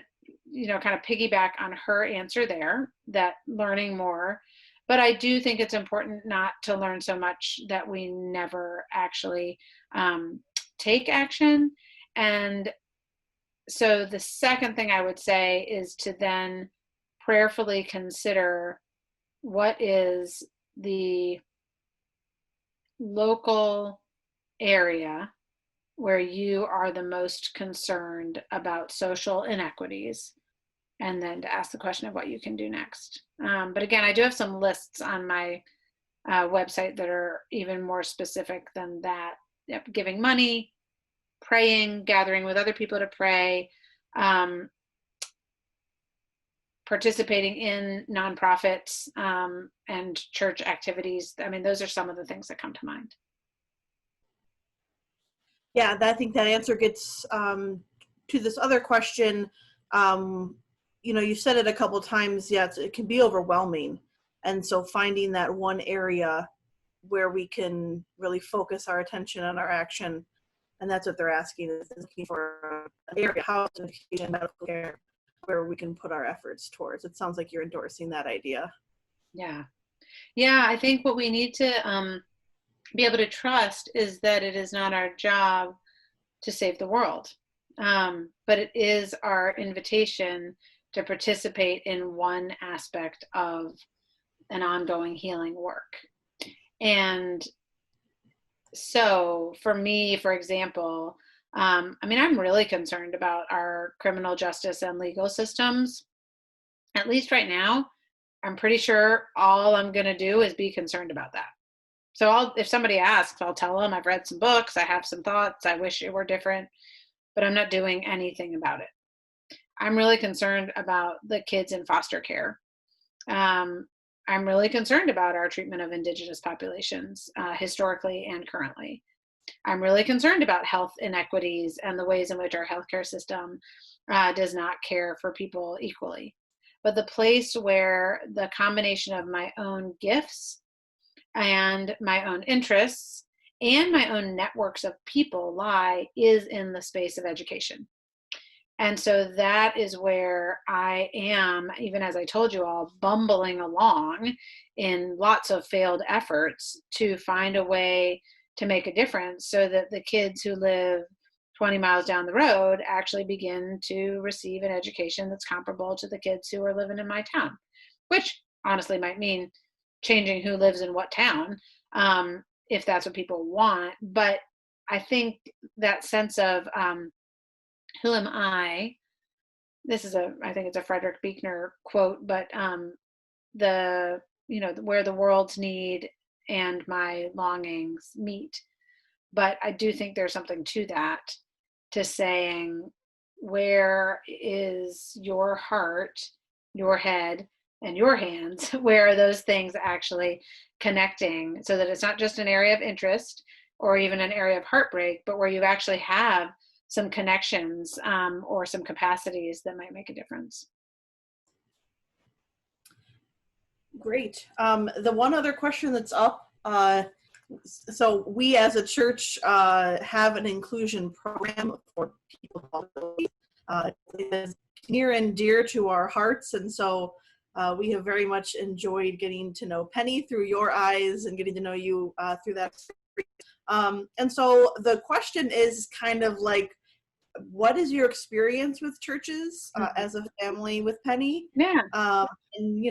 kind of piggyback on her answer there, that learning more. But I do think it's important not to learn so much that we never actually take action. And so the second thing I would say is to then prayerfully consider what is the local area where you are the most concerned about social inequities, and then to ask the question of what you can do next. But again, I do have some lists on my website that are even more specific than that. Yep, giving money, praying, gathering with other people to pray, participating in nonprofits and church activities. I mean, those are some of the things that come to mind. Yeah, I think that answer gets to this other question. You said it a couple times. Yeah, it can be overwhelming. And so finding that one area where we can really focus our attention on our action, and that's what they're asking, is looking for an area, house, education, medical care, where we can put our efforts towards. It sounds like you're endorsing that idea. Yeah. I think what we need to be able to trust is that it is not our job to save the world, but it is our invitation to participate in one aspect of an ongoing healing work. And so for me, for example, I'm really concerned about our criminal justice and legal systems. At least right now, I'm pretty sure all I'm going to do is be concerned about that. So if somebody asks, I'll tell them I've read some books, I have some thoughts, I wish it were different, but I'm not doing anything about it. I'm really concerned about the kids in foster care. I'm really concerned about our treatment of Indigenous populations, historically and currently. I'm really concerned about health inequities and the ways in which our healthcare system does not care for people equally. But the place where the combination of my own gifts and my own interests and my own networks of people lie is in the space of education. And so that is where I am, even as I told you all, bumbling along in lots of failed efforts to find a way to make a difference so that the kids who live 20 miles down the road actually begin to receive an education that's comparable to the kids who are living in my town, which honestly might mean changing who lives in what town, if that's what people want. But I think that sense of who am I? I think it's a Frederick Buechner quote, but where the world's need and my longings meet. But I do think there's something to that, to saying, where is your heart, your head, and your hands? Where are those things actually connecting, so that it's not just an area of interest or even an area of heartbreak, but where you actually have some connections or some capacities that might make a difference. Great. The one other question that's up, so we as a church have an inclusion program for people with disabilities. It is near and dear to our hearts, and so we have very much enjoyed getting to know Penny through your eyes and getting to know you through that. And so the question is kind of like, what is your experience with churches as a family with Penny? Yeah. And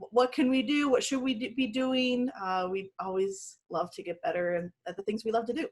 what can we do? What should we be doing? We always love to get better at the things we love to do.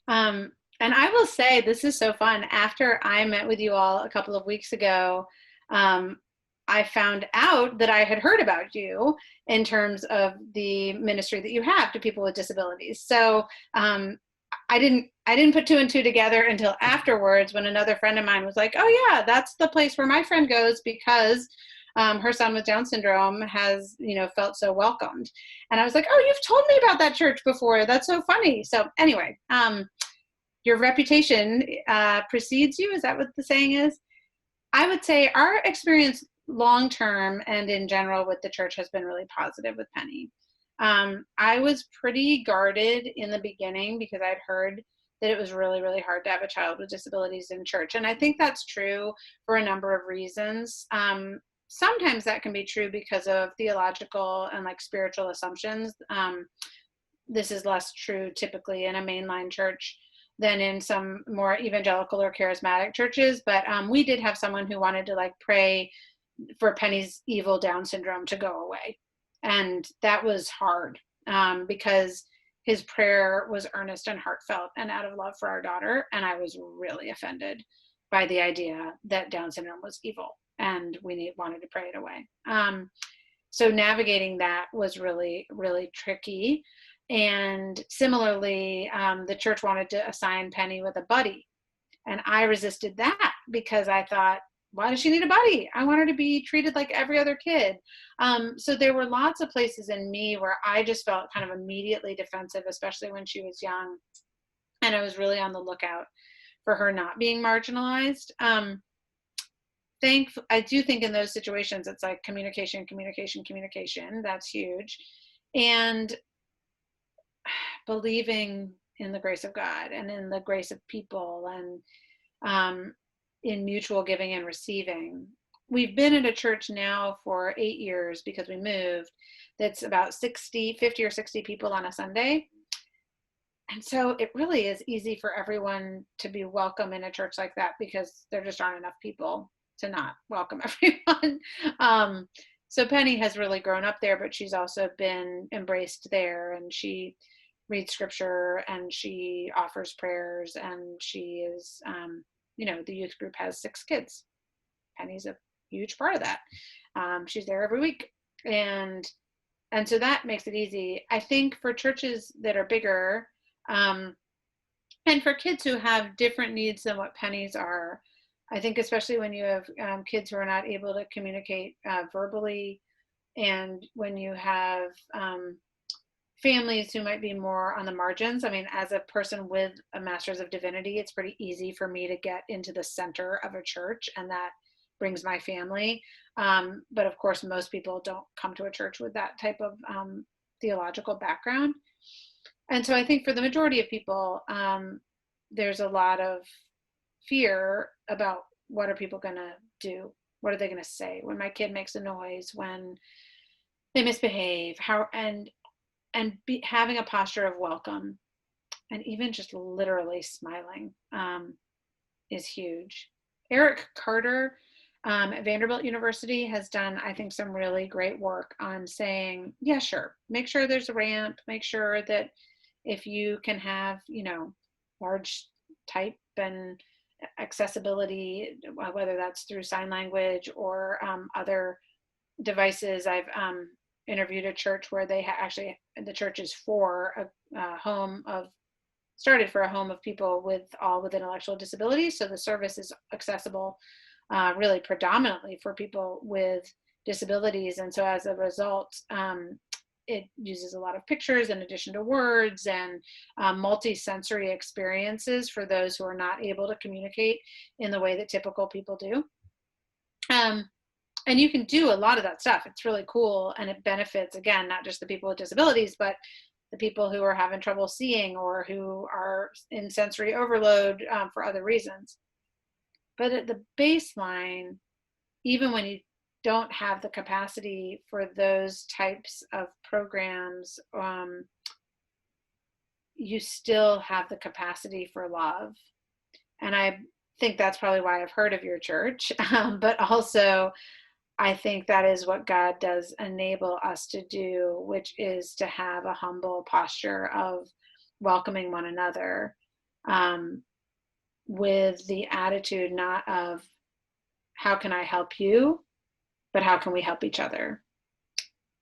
And I will say, this is so fun. After I met with you all a couple of weeks ago, I found out that I had heard about you in terms of the ministry that you have to people with disabilities. So I didn't put two and two together until afterwards, when another friend of mine was like, oh yeah, that's the place where my friend goes because her son with Down syndrome has, felt so welcomed. And I was like, oh, you've told me about that church before. That's so funny. So anyway, your reputation precedes you. Is that what the saying is? I would say our experience long-term and in general with the church has been really positive with Penny. I was pretty guarded in the beginning because I'd heard that it was really, really hard to have a child with disabilities in church. And I think that's true for a number of reasons. Sometimes that can be true because of theological and spiritual assumptions. This is less true typically in a mainline church than in some more evangelical or charismatic churches. But we did have someone who wanted to pray for Penny's evil Down syndrome to go away. And that was hard because his prayer was earnest and heartfelt and out of love for our daughter. And I was really offended by the idea that Down syndrome was evil, and we wanted to pray it away. So navigating that was really, really tricky. And similarly, the church wanted to assign Penny with a buddy. And I resisted that because I thought, why does she need a buddy? I want her to be treated like every other kid. So there were lots of places in me where I just felt kind of immediately defensive, especially when she was young. And I was really on the lookout for her not being marginalized. I do think in those situations, it's communication. That's huge. And believing in the grace of God and in the grace of people, and in mutual giving and receiving. We've been at a church now for 8 years because we moved. That's about 50 or 60 people on a Sunday. And so it really is easy for everyone to be welcome in a church like that because there just aren't enough people to not welcome everyone. So Penny has really grown up there, but she's also been embraced there, and she reads scripture and she offers prayers, and she is, the youth group has 6 kids. Penny's a huge part of that. She's there every week. And so that makes it easy. I think for churches that are bigger, and for kids who have different needs than what Penny's are, I think especially when you have kids who are not able to communicate verbally, and when you have families who might be more on the margins. I mean, as a person with a master's of divinity, it's pretty easy for me to get into the center of a church, and that brings my family. But of course, most people don't come to a church with that type of theological background. And so I think for the majority of people, there's a lot of fear about what are people going to do? What are they going to say when my kid makes a noise, when they misbehave, having a posture of welcome, and even just literally smiling is huge. Eric Carter at Vanderbilt University has done, I think, some really great work on saying, yeah, sure, make sure there's a ramp, make sure that if you can have, large type and accessibility, whether that's through sign language or other devices. I've interviewed a church where they the church is for started for a home of people with intellectual disabilities. So the service is accessible really predominantly for people with disabilities. And so as a result, it uses a lot of pictures in addition to words, and multi-sensory experiences for those who are not able to communicate in the way that typical people do. And you can do a lot of that stuff. It's really cool, and it benefits, again, not just the people with disabilities, but the people who are having trouble seeing or who are in sensory overload for other reasons. But at the baseline, even when you don't have the capacity for those types of programs, you still have the capacity for love. And I think that's probably why I've heard of your church, but also I think that is what God does enable us to do, which is to have a humble posture of welcoming one another, with the attitude not of how can I help you, but how can we help each other.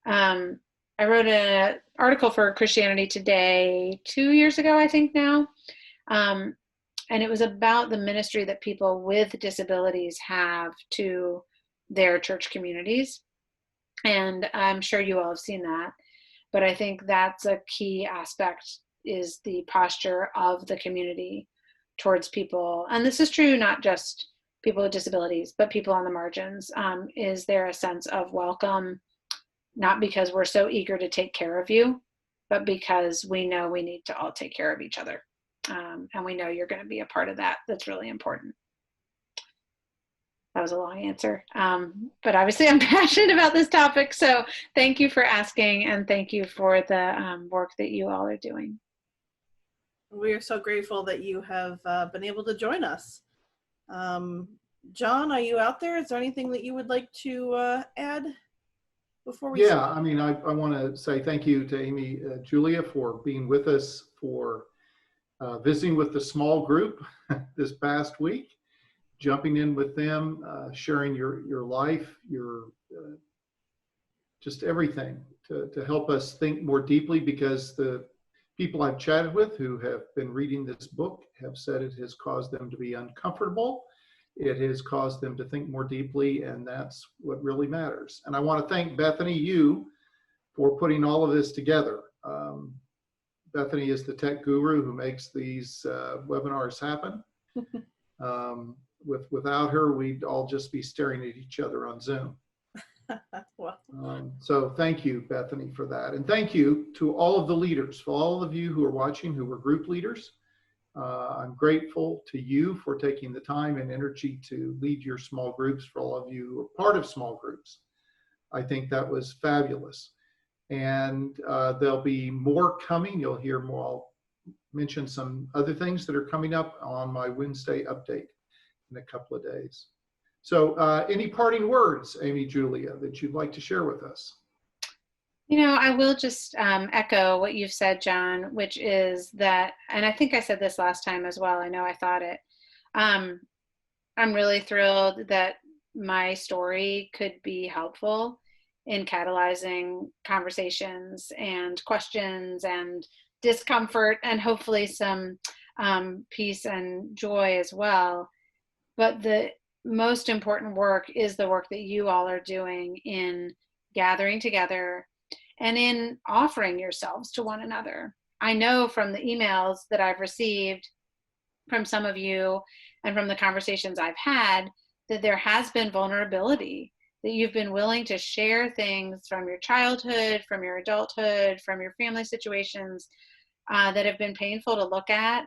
I wrote an article for Christianity Today 2 years ago, I think now, and it was about the ministry that people with disabilities have to their church communities. And I'm sure you all have seen that, but I think that's a key aspect, is the posture of the community towards people. And this is true, not just people with disabilities, but people on the margins. Is there a sense of welcome, not because we're so eager to take care of you, but because we know we need to all take care of each other. And we know you're going to be a part of that. That's really important. That was a long answer, but obviously I'm passionate about this topic. So thank you for asking, and thank you for the work that you all are doing. We are so grateful that you have been able to join us. John, are you out there? Is there anything that you would like to add before we start? I mean, I want to say thank you to Amy Julia for being with us, for visiting with the small group this past week, jumping in with them, sharing your life, your just everything to help us think more deeply, because the people I've chatted with who have been reading this book have said it has caused them to be uncomfortable. It has caused them to think more deeply, and that's what really matters. And I want to thank Bethany, you, for putting all of this together. Bethany is the tech guru who makes these webinars happen. Without her, we'd all just be staring at each other on Zoom. So thank you, Bethany, for that. And thank you to all of the leaders, for all of you who are watching, who were group leaders. I'm grateful to you for taking the time and energy to lead your small groups, for all of you who are part of small groups. I think that was fabulous. And there'll be more coming. You'll hear more. I'll mention some other things that are coming up on my Wednesday update in a couple of days. So any parting words, Amy Julia, that you'd like to share with us? I will just echo what you've said, John, which is that, and I think I said this last time as well, I know I thought it, I'm really thrilled that my story could be helpful in catalyzing conversations and questions and discomfort, and hopefully some peace and joy as well. But the most important work is the work that you all are doing in gathering together and in offering yourselves to one another. I know from the emails that I've received from some of you and from the conversations I've had that there has been vulnerability, that you've been willing to share things from your childhood, from your adulthood, from your family situations that have been painful to look at,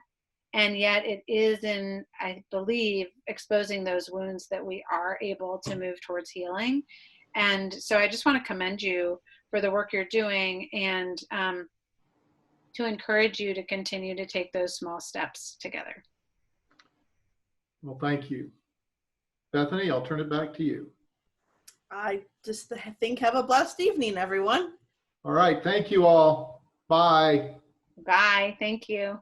And yet it is in, I believe, exposing those wounds that we are able to move towards healing. And so I just want to commend you for the work you're doing, and to encourage you to continue to take those small steps together. Well, thank you. Bethany, I'll turn it back to you. I just think have a blessed evening, everyone. All right. Thank you all. Bye. Bye. Thank you.